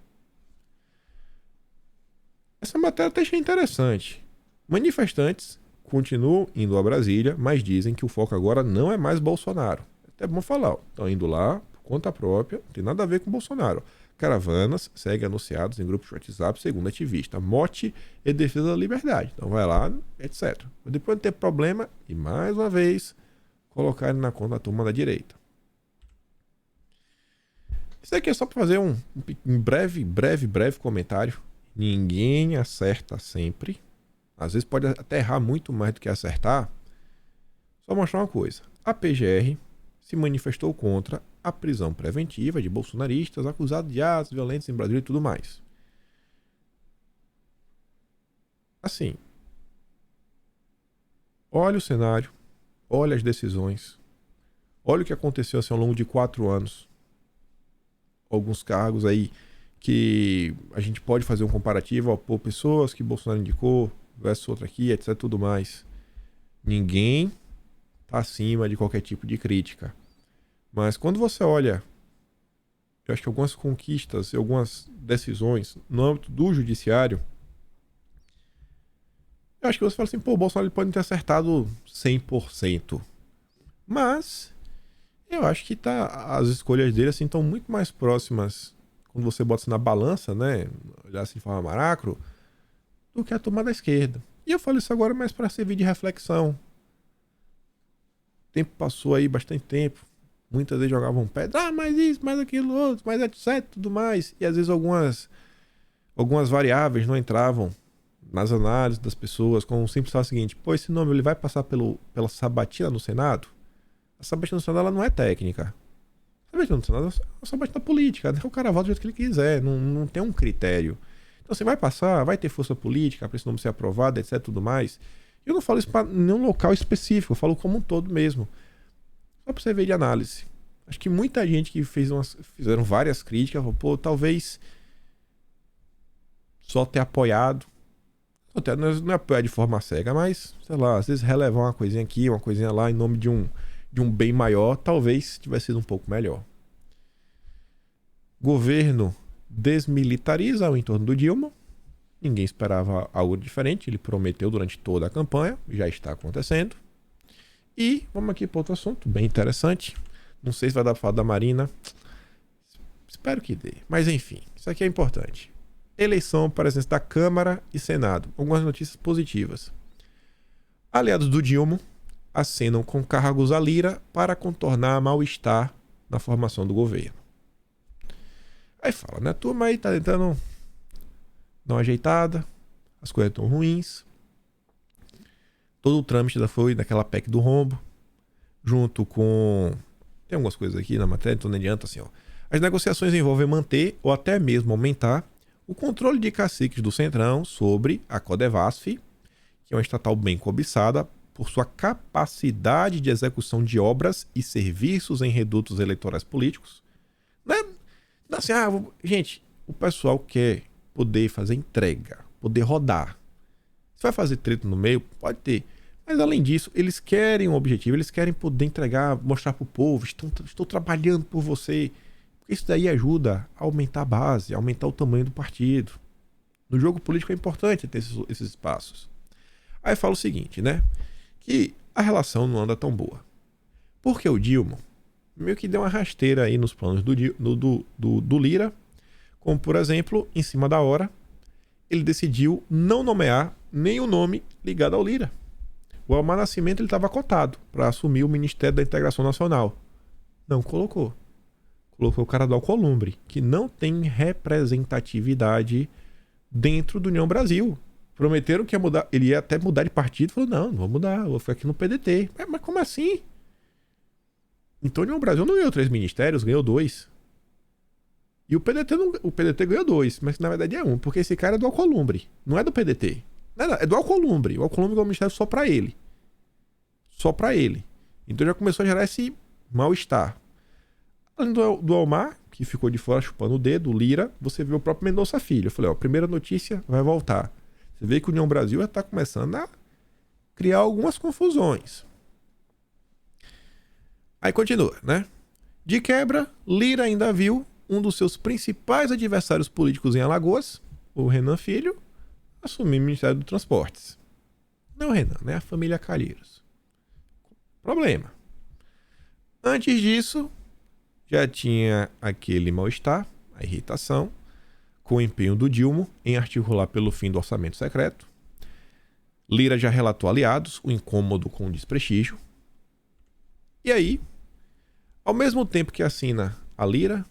Essa matéria até achei interessante. Manifestantes continuam indo a Brasília, mas dizem que o foco agora não é mais Bolsonaro. É bom falar, estão indo lá por conta própria, não tem nada a ver com Bolsonaro. Caravanas seguem anunciados em grupos de WhatsApp, segundo ativista. Mote e defesa da liberdade. Então vai lá, etc. Depois de ter problema, e mais uma vez, colocar ele na conta da turma da direita. Isso aqui é só para fazer um breve comentário. Ninguém acerta sempre. Às vezes pode até errar muito mais do que acertar. Só mostrar uma coisa. A PGR se manifestou contra a prisão preventiva de bolsonaristas acusados de atos violentos em Brasília e tudo mais. Assim, olha o cenário, olha as decisões, olha o que aconteceu assim, ao longo de 4 anos. Alguns cargos aí que a gente pode fazer um comparativo, por pessoas que Bolsonaro indicou, versus outra aqui, etc, tudo mais. Ninguém tá acima de qualquer tipo de crítica. Mas quando você olha, eu acho que algumas conquistas e algumas decisões no âmbito do judiciário, eu acho que você fala assim, pô, o Bolsonaro ele pode não ter acertado 100%. Mas eu acho que as escolhas dele assim estão muito mais próximas quando você bota assim na balança, né, olhar assim de forma macro, do que a turma da esquerda. E eu falo isso agora mais para servir de reflexão. O tempo passou aí, bastante tempo. Muitas vezes jogavam pedra, mais isso, mais aquilo, outro, mais etc, tudo mais. E às vezes algumas variáveis não entravam nas análises das pessoas, como simples falar o seguinte, pô, esse nome ele vai passar pela sabatina no Senado? A sabatina no Senado ela não é técnica. A sabatina no Senado é uma sabatina política, né? O cara vota do jeito que ele quiser, não tem um critério. Então você vai passar, vai ter força política para esse nome ser aprovado, etc, tudo mais. Eu não falo isso para nenhum local específico, eu falo como um todo mesmo. Só para você ver de análise. Acho que muita gente que fizeram várias críticas, falou, pô, talvez só ter apoiado, não é apoiar de forma cega, mas, sei lá, às vezes relevar uma coisinha aqui, uma coisinha lá, em nome de um bem maior, talvez tivesse sido um pouco melhor. Governo desmilitariza o entorno do Dilma. Ninguém esperava algo diferente, ele prometeu durante toda a campanha, já está acontecendo. E vamos aqui para outro assunto, bem interessante. Não sei se vai dar para falar da Marina. Espero que dê. Mas enfim, isso aqui é importante. Eleição para presidência da Câmara e Senado. Algumas notícias positivas. Aliados do Dilma acenam com cargos à lira para contornar mal-estar na formação do governo. Aí fala, né? A turma aí tá tentando dar uma ajeitada, as coisas estão ruins. Todo o trâmite foi daquela PEC do rombo, junto com Tem algumas coisas aqui na matéria, então não adianta assim, ó. As negociações envolvem manter ou até mesmo aumentar o controle de caciques do Centrão sobre a Codevasf, que é uma estatal bem cobiçada por sua capacidade de execução de obras e serviços em redutos eleitorais políticos. Não é assim, gente, o pessoal quer poder fazer entrega, poder rodar. Se vai fazer treta no meio, pode ter. Mas além disso, eles querem um objetivo, eles querem poder entregar, mostrar para o povo, estou trabalhando por você. Porque isso daí ajuda a aumentar a base, a aumentar o tamanho do partido. No jogo político é importante ter esses espaços. Aí fala o seguinte, né? Que a relação não anda tão boa. Porque o Dilma meio que deu uma rasteira aí nos planos do Lira, como por exemplo, em cima da hora, ele decidiu não nomear nenhum nome ligado ao Lira. O Elmar Nascimento estava cotado para assumir o Ministério da Integração Nacional. Não colocou. Colocou o cara do Alcolumbre, que não tem representatividade dentro do União Brasil. Prometeram que ia mudar, ele ia até mudar de partido. Falou, não vou mudar, vou ficar aqui no PDT. Mas como assim? Então o União Brasil não ganhou 3 ministérios, ganhou 2. E o PDT ganhou 2, mas na verdade é 1, porque esse cara é do Alcolumbre, não é do PDT. Não, é do Alcolumbre. O Alcolumbre ganhou um ministério só pra ele. Só pra ele. Então já começou a gerar esse mal-estar. Além do Elmar, que ficou de fora chupando o dedo, o Lira, você vê o próprio Mendonça Filho. Eu falei, ó, primeira notícia vai voltar. Você vê que a União Brasil já está começando a criar algumas confusões. Aí continua, né? De quebra, Lira ainda viu um dos seus principais adversários políticos em Alagoas, o Renan Filho, assumir o Ministério dos Transportes. Não o Renan, né? A família Calheiros. Problema. Antes disso, já tinha aquele mal-estar, a irritação, com o empenho do Dilma em articular pelo fim do orçamento secreto. Lira já relatou aliados, o incômodo com o desprestígio. E aí, ao mesmo tempo que assina a Lira,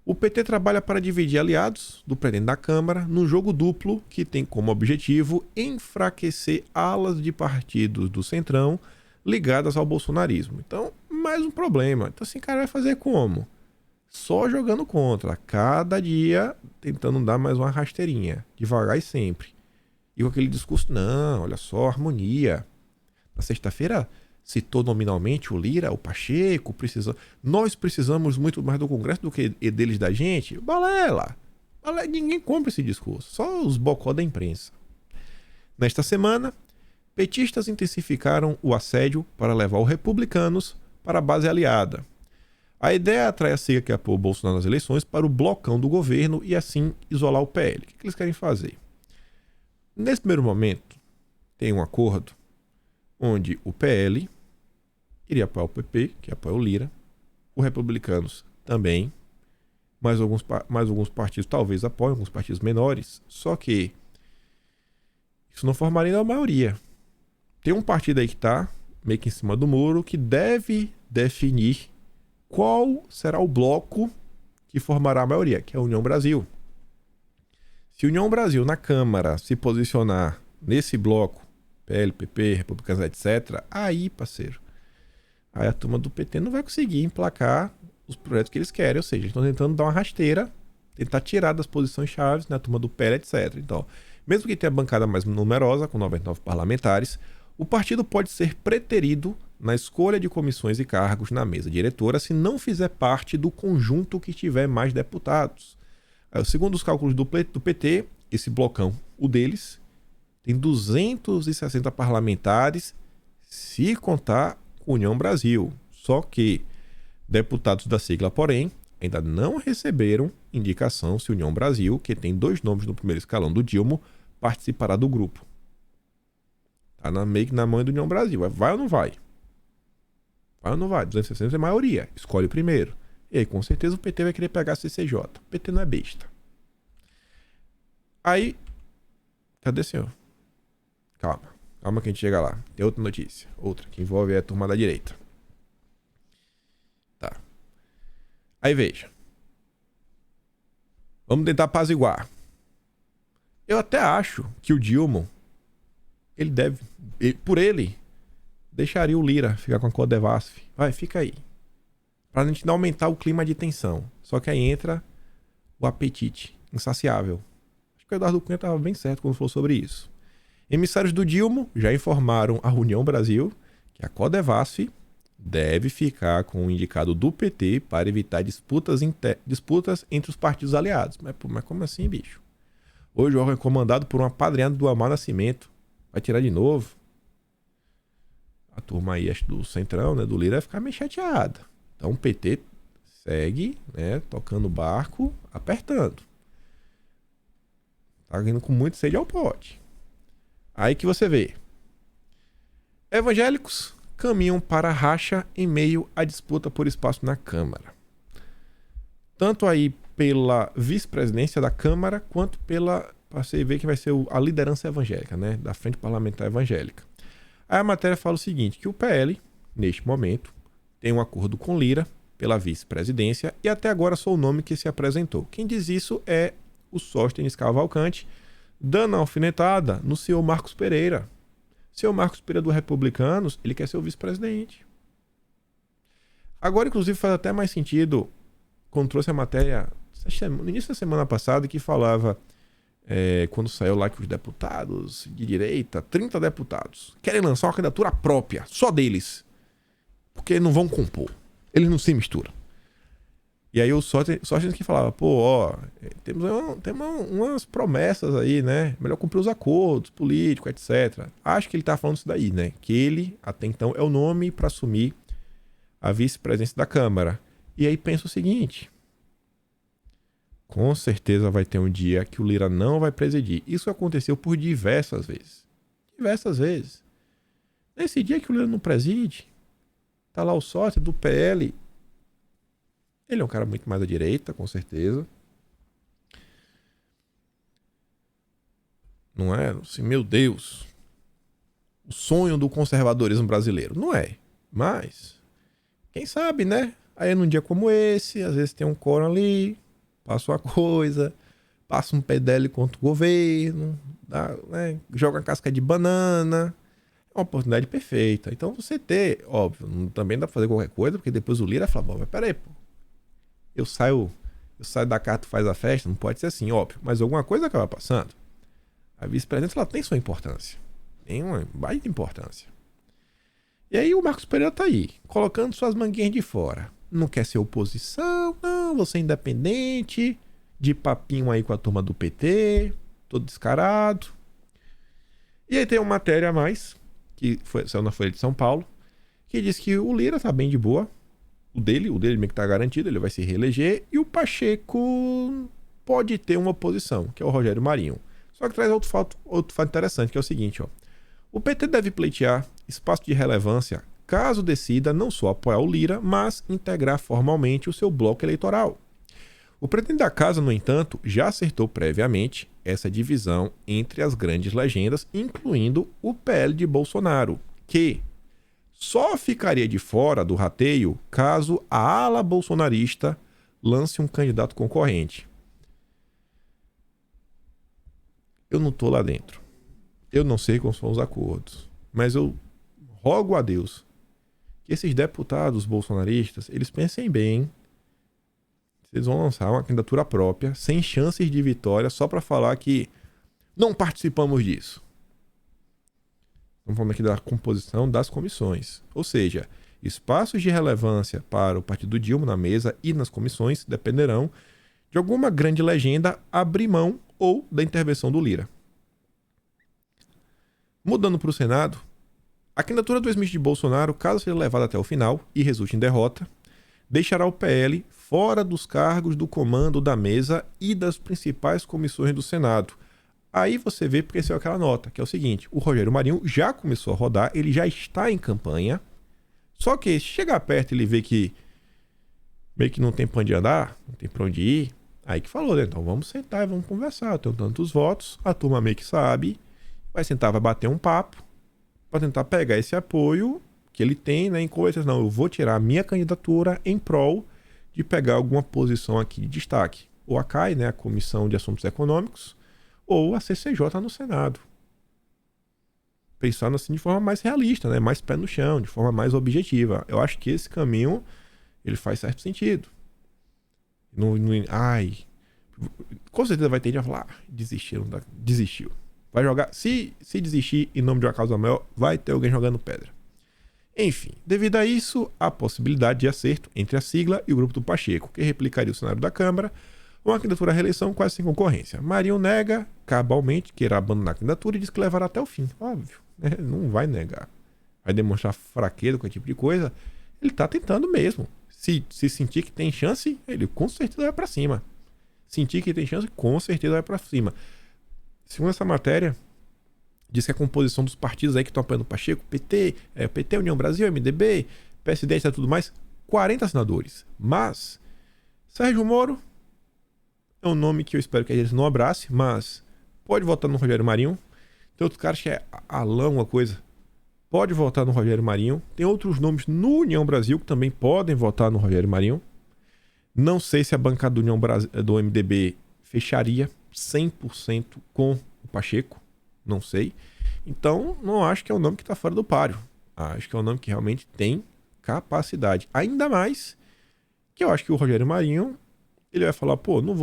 o PT trabalha para dividir aliados do presidente da Câmara num jogo duplo que tem como objetivo enfraquecer alas de partidos do Centrão ligadas ao bolsonarismo. Então, mais um problema. Então, assim, cara, vai fazer como? Só jogando contra, cada dia tentando dar mais uma rasteirinha, devagar e sempre. E com aquele discurso, não, olha só, harmonia. Na sexta-feira, citou nominalmente o Lira, o Pacheco, nós precisamos muito mais do Congresso do que deles da gente. Balela! Ninguém compra esse discurso, só os bocó da imprensa. Nesta semana, petistas intensificaram o assédio para levar os republicanos para a base aliada. A ideia é atrair a sigla que apoia o Bolsonaro nas eleições para o blocão do governo e assim isolar o PL. O que eles querem fazer? Nesse primeiro momento, tem um acordo onde o PL iria apoiar o PP, que apoia o Lira, os republicanos também, mais alguns partidos talvez apoiem, alguns partidos menores, só que isso não formaria a maioria. Tem um partido aí que está meio que em cima do muro que deve definir qual será o bloco que formará a maioria, que é a União Brasil. Se a União Brasil na Câmara se posicionar nesse bloco, PL, PP, republicanos, etc., aí, parceiro, aí a turma do PT não vai conseguir emplacar os projetos que eles querem, ou seja, eles estão tentando dar uma rasteira, tentar tirar das posições chaves, né, a turma do PL, etc. Então, mesmo que tenha a bancada mais numerosa, com 99 parlamentares, o partido pode ser preterido na escolha de comissões e cargos na mesa diretora se não fizer parte do conjunto que tiver mais deputados. Segundo os cálculos do PT, esse blocão, o deles, tem 260 parlamentares, se contar com União Brasil. Só que deputados da sigla, porém, ainda não receberam indicação se União Brasil, que tem 2 nomes no primeiro escalão do Dilma, participará do grupo. Tá meio que na mão do União Brasil. Vai ou não vai? Vai ou não vai? 260 é maioria. Escolhe o primeiro. E aí, com certeza, o PT vai querer pegar a CCJ. O PT não é besta. Aí, cadê, senhor? Calma que a gente chega lá. Tem outra notícia. Outra, que envolve a turma da direita. Tá. Aí, veja. Vamos tentar apaziguar. Eu até acho que o Dilma, por ele, deixaria o Lira ficar com a Codevasf. Vai, fica aí. pra gente não aumentar o clima de tensão. Só que aí entra o apetite insaciável. Acho que o Eduardo Cunha estava bem certo quando falou sobre isso. Emissários do Dilma já informaram a União Brasil que a Codevasf deve ficar com o indicado do PT para evitar disputas entre os partidos aliados. Mas como assim, bicho? Hoje o órgão é comandado por uma padrinhada do Amar Nascimento. Vai tirar de novo? A turma aí, acho, do Centrão, né, do Lira, vai ficar meio chateada. Então o PT segue, né, tocando o barco, apertando. Tá indo com muito sede ao pote. Aí que você vê. Evangélicos caminham para a racha em meio à disputa por espaço na Câmara. Tanto aí pela vice-presidência da Câmara, quanto para você ver que vai ser a liderança evangélica, né, da Frente Parlamentar Evangélica. Aí a matéria fala o seguinte, que o PL, neste momento, tem um acordo com Lira pela vice-presidência e até agora só o nome que se apresentou. Quem diz isso é o Sóstenes Cavalcante, dando a alfinetada no senhor Marcos Pereira. O senhor Marcos Pereira do Republicanos, ele quer ser o vice-presidente. Agora, inclusive, faz até mais sentido quando trouxe a matéria no início da semana passada que falava, quando saiu lá que os deputados de direita, 30 deputados, querem lançar uma candidatura própria, só deles, porque não vão compor, eles não se misturam. E aí o Sóstenes que falava, temos umas promessas aí, né? Melhor cumprir os acordos políticos, etc. Acho que ele tá falando isso daí, né? Que ele, até então, é o nome para assumir a vice-presidência da Câmara. E aí pensa o seguinte, com certeza vai ter um dia que o Lira não vai presidir. Isso aconteceu por diversas vezes. Diversas vezes. Nesse dia que o Lira não preside, tá lá o sócio do PL. Ele é um cara muito mais à direita, com certeza. Não é? Assim, meu Deus. O sonho do conservadorismo brasileiro. Não é. Mas, quem sabe, né? Aí num dia como esse, às vezes tem um coro ali, passa uma coisa, passa um PDL contra o governo, joga uma casca de banana. É uma oportunidade perfeita. Então você ter, óbvio, também dá pra fazer qualquer coisa, porque depois o Lira fala, mas peraí, pô. Eu saio da casa, tu faz a festa, não pode ser assim, óbvio. Mas alguma coisa acaba passando. A vice-presidência, ela tem sua importância. Tem uma baita importância. E aí o Marcos Pereira tá aí, colocando suas manguinhas de fora. Não quer ser oposição, não, vou ser independente, de papinho aí com a turma do PT, todo descarado. E aí tem uma matéria a mais, que saiu na Folha de São Paulo, que diz que o Lira tá bem de boa. O dele meio que tá garantido, ele vai se reeleger. E o Pacheco pode ter uma oposição, que é o Rogério Marinho. Só que traz outro fato interessante, que é o seguinte, ó. O PT deve pleitear espaço de relevância caso decida não só apoiar o Lira, mas integrar formalmente o seu bloco eleitoral. O presidente da casa, no entanto, já acertou previamente essa divisão entre as grandes legendas, incluindo o PL de Bolsonaro, que só ficaria de fora do rateio caso a ala bolsonarista lance um candidato concorrente. Eu não tô lá dentro. Eu não sei como são os acordos. Mas eu rogo a Deus que esses deputados bolsonaristas, eles pensem bem se eles vão lançar uma candidatura própria, sem chances de vitória, só para falar que não participamos disso. Estamos falando aqui da composição das comissões. Ou seja, espaços de relevância para o partido Dilma na mesa e nas comissões dependerão de alguma grande legenda abrir mão ou da intervenção do Lira. Mudando para o Senado, a candidatura do ex-ministro de Bolsonaro, caso seja levada até o final e resulte em derrota, deixará o PL fora dos cargos do comando da mesa e das principais comissões do Senado. Aí você vê porque saiu aquela nota, que é o seguinte, o Rogério Marinho já começou a rodar, ele já está em campanha, só que se chegar perto ele vê que meio que não tem pra onde andar, não tem pra onde ir, aí que falou, né? Então vamos sentar e vamos conversar, eu tenho tantos votos, a turma meio que sabe, vai sentar, vai bater um papo, para tentar pegar esse apoio que ele tem, né, em coisas, não, eu vou tirar a minha candidatura em prol de pegar alguma posição aqui de destaque. Ou a CAI, né, a Comissão de Assuntos Econômicos, ou a CCJ no Senado. Pensando assim de forma mais realista, né? Mais pé no chão, de forma mais objetiva. Eu acho que esse caminho ele faz certo sentido. Ai, com certeza vai ter gente que vai falar, desistiu. Vai jogar, se desistir em nome de uma causa maior, vai ter alguém jogando pedra. Enfim, devido a isso, há possibilidade de acerto entre a sigla e o grupo do Pacheco, que replicaria o cenário da Câmara, uma candidatura à reeleição quase sem concorrência. Marinho nega, cabalmente, que irá abandonar a candidatura e diz que levará até o fim. Óbvio, né? Não vai negar. Vai demonstrar fraqueza com esse tipo de coisa. Ele tá tentando mesmo. Se sentir que tem chance, ele com certeza vai pra cima. Sentir que tem chance, com certeza vai pra cima. Segundo essa matéria, diz que a composição dos partidos aí que estão apoiando o Pacheco, PT, União Brasil, MDB, PSD e tudo mais, 40 senadores. Mas Sérgio Moro é um nome que eu espero que eles não abracem, mas pode votar no Rogério Marinho. Tem outros caras que é Alão, uma coisa. Pode votar no Rogério Marinho. Tem outros nomes no União Brasil que também podem votar no Rogério Marinho. Não sei se a bancada do MDB fecharia 100% com o Pacheco. Não sei. Então, não acho que é um nome que está fora do páreo. Acho que é um nome que realmente tem capacidade. Ainda mais que eu acho que o Rogério Marinho, ele vai falar, pô, não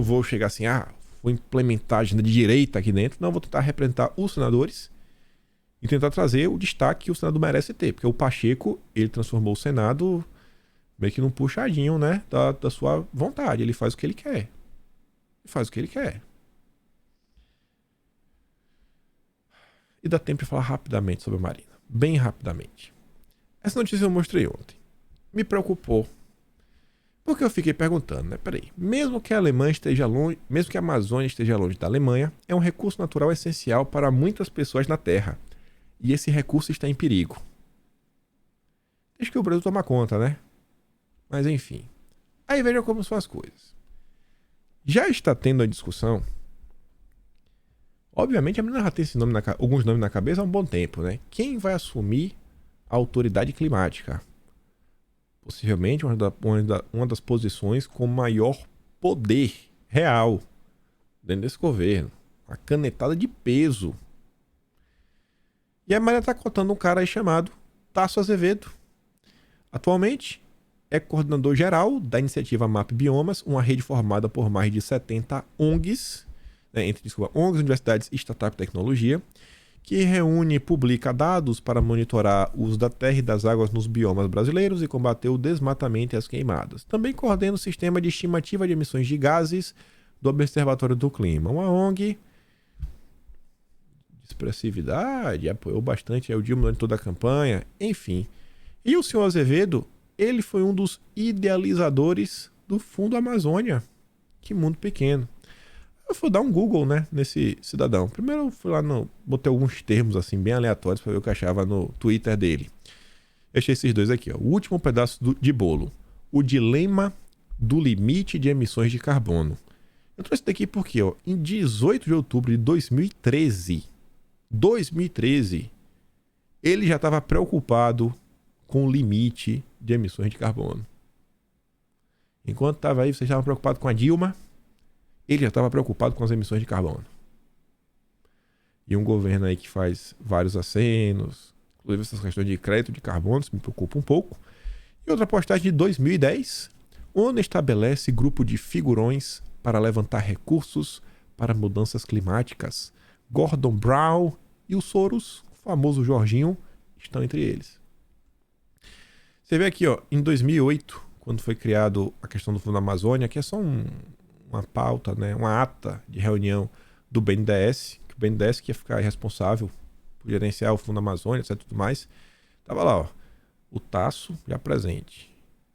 vou chegar assim, vou implementar a agenda de direita aqui dentro. Não, vou tentar representar os senadores e tentar trazer o destaque que o Senado merece ter. Porque o Pacheco, ele transformou o Senado meio que num puxadinho, né? Da sua vontade. Ele faz o que ele quer. E dá tempo de falar rapidamente sobre a Marina. Bem rapidamente. Essa notícia eu mostrei ontem. Me preocupou. Porque eu fiquei perguntando, né? Peraí. Mesmo que a Alemanha esteja longe, mesmo que a Amazônia esteja longe da Alemanha, é um recurso natural essencial para muitas pessoas na Terra. E esse recurso está em perigo. Deixa que o Brasil toma conta, né? Mas enfim. Aí vejam como são as coisas. Já está tendo a discussão. Obviamente a menina já tem alguns nomes na cabeça há um bom tempo, né? Quem vai assumir a autoridade climática? Possivelmente uma das posições com maior poder real dentro desse governo. Uma canetada de peso. E a Maria está contando um cara aí chamado Tasso Azevedo. Atualmente é coordenador geral da iniciativa MAP Biomas, uma rede formada por mais de 70 ONGs, ONGs, universidades e startups de tecnologia, que reúne e publica dados para monitorar o uso da terra e das águas nos biomas brasileiros e combater o desmatamento e as queimadas. Também coordena o sistema de estimativa de emissões de gases do Observatório do Clima, uma ONG de expressividade, apoiou bastante o Dilma durante toda a campanha, enfim. E o senhor Azevedo, ele foi um dos idealizadores do Fundo Amazônia. Que mundo pequeno. Eu fui dar um Google, né, nesse cidadão. Primeiro eu fui lá, botei alguns termos assim bem aleatórios para ver o que eu achava no Twitter dele. Eu achei esses dois aqui, ó. O último pedaço de bolo. O dilema do limite de emissões de carbono. Eu trouxe daqui porque, ó, em 18 de outubro de 2013, ele já estava preocupado com o limite de emissões de carbono. Enquanto estava aí, vocês estavam preocupados com a Dilma, ele já estava preocupado com as emissões de carbono. E um governo aí que faz vários acenos, inclusive essas questões de crédito de carbono, isso me preocupa um pouco. E outra postagem de 2010, ONU estabelece grupo de figurões para levantar recursos para mudanças climáticas. Gordon Brown e o Soros, o famoso Jorginho, estão entre eles. Você vê aqui, ó, em 2008, quando foi criado a questão do Fundo Amazônia, que é só uma pauta, né, uma ata de reunião do BNDES, que o BNDES que ia ficar responsável por gerenciar o Fundo Amazônia, etc, tudo mais. Tava lá, ó, o Tasso já presente.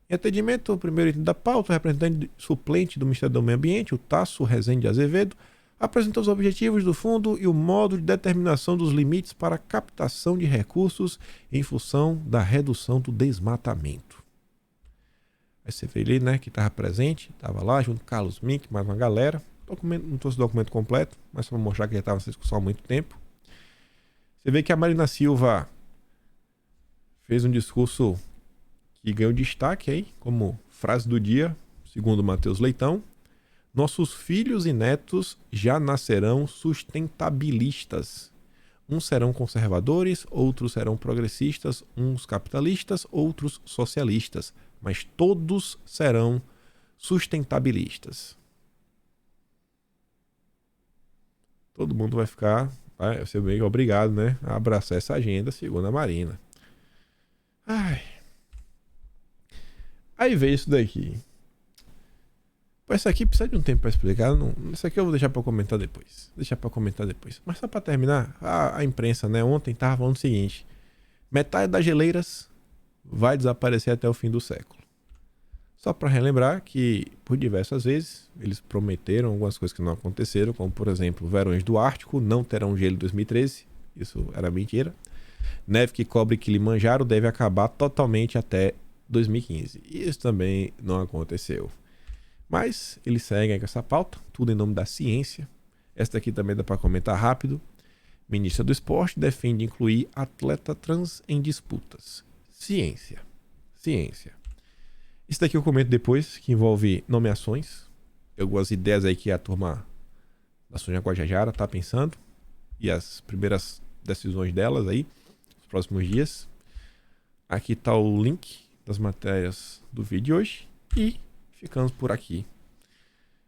Em atendimento ao primeiro item da pauta, o representante suplente do Ministério do Meio Ambiente, o Tasso Rezende Azevedo, apresentou os objetivos do fundo e o modo de determinação dos limites para a captação de recursos em função da redução do desmatamento. Aí você vê ali, né, que estava presente, estava lá junto com Carlos Mink, mais uma galera. Não trouxe o documento completo, mas só para mostrar que já estava nessa discussão há muito tempo. Você vê que a Marina Silva fez um discurso que ganhou destaque aí, como frase do dia, segundo Matheus Leitão. Nossos filhos e netos já nascerão sustentabilistas. Uns serão conservadores, outros serão progressistas, uns capitalistas, outros socialistas, mas todos serão sustentabilistas. Todo mundo vai ser meio obrigado, né, a abraçar essa agenda, segundo a Marina. Ai. Aí veio isso daqui. Isso aqui precisa de um tempo para explicar. Não, isso aqui eu vou deixar para comentar depois. Mas só para terminar, a imprensa, né, ontem estava falando o seguinte: metade das geleiras vai desaparecer até o fim do século. Só para relembrar que, por diversas vezes, eles prometeram algumas coisas que não aconteceram, como, por exemplo, verões do Ártico não terão gelo em 2013. Isso era mentira. Neve que cobre Kilimanjaro deve acabar totalmente até 2015. Isso também não aconteceu. Mas eles seguem com essa pauta, tudo em nome da ciência. Esta aqui também dá para comentar rápido. Ministra do Esporte defende incluir atleta trans em disputas. Ciência. Isso daqui eu comento depois, que envolve nomeações. Algumas ideias aí que a turma da Sônia Guajajara tá pensando. E as primeiras decisões delas aí, nos próximos dias. Aqui tá o link das matérias do vídeo de hoje. E ficamos por aqui.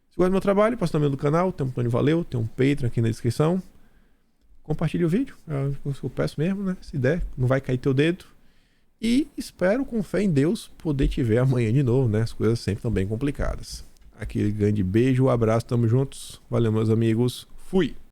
Se gosta do meu trabalho, passa o nome do canal, tem um Tony Valeu, tem um Patreon aqui na descrição. Compartilhe o vídeo, é o que eu peço mesmo, né? Se der, não vai cair teu dedo. E espero, com fé em Deus, poder te ver amanhã de novo, né? As coisas sempre estão bem complicadas. Aquele grande beijo, abraço, tamo juntos. Valeu, meus amigos. Fui!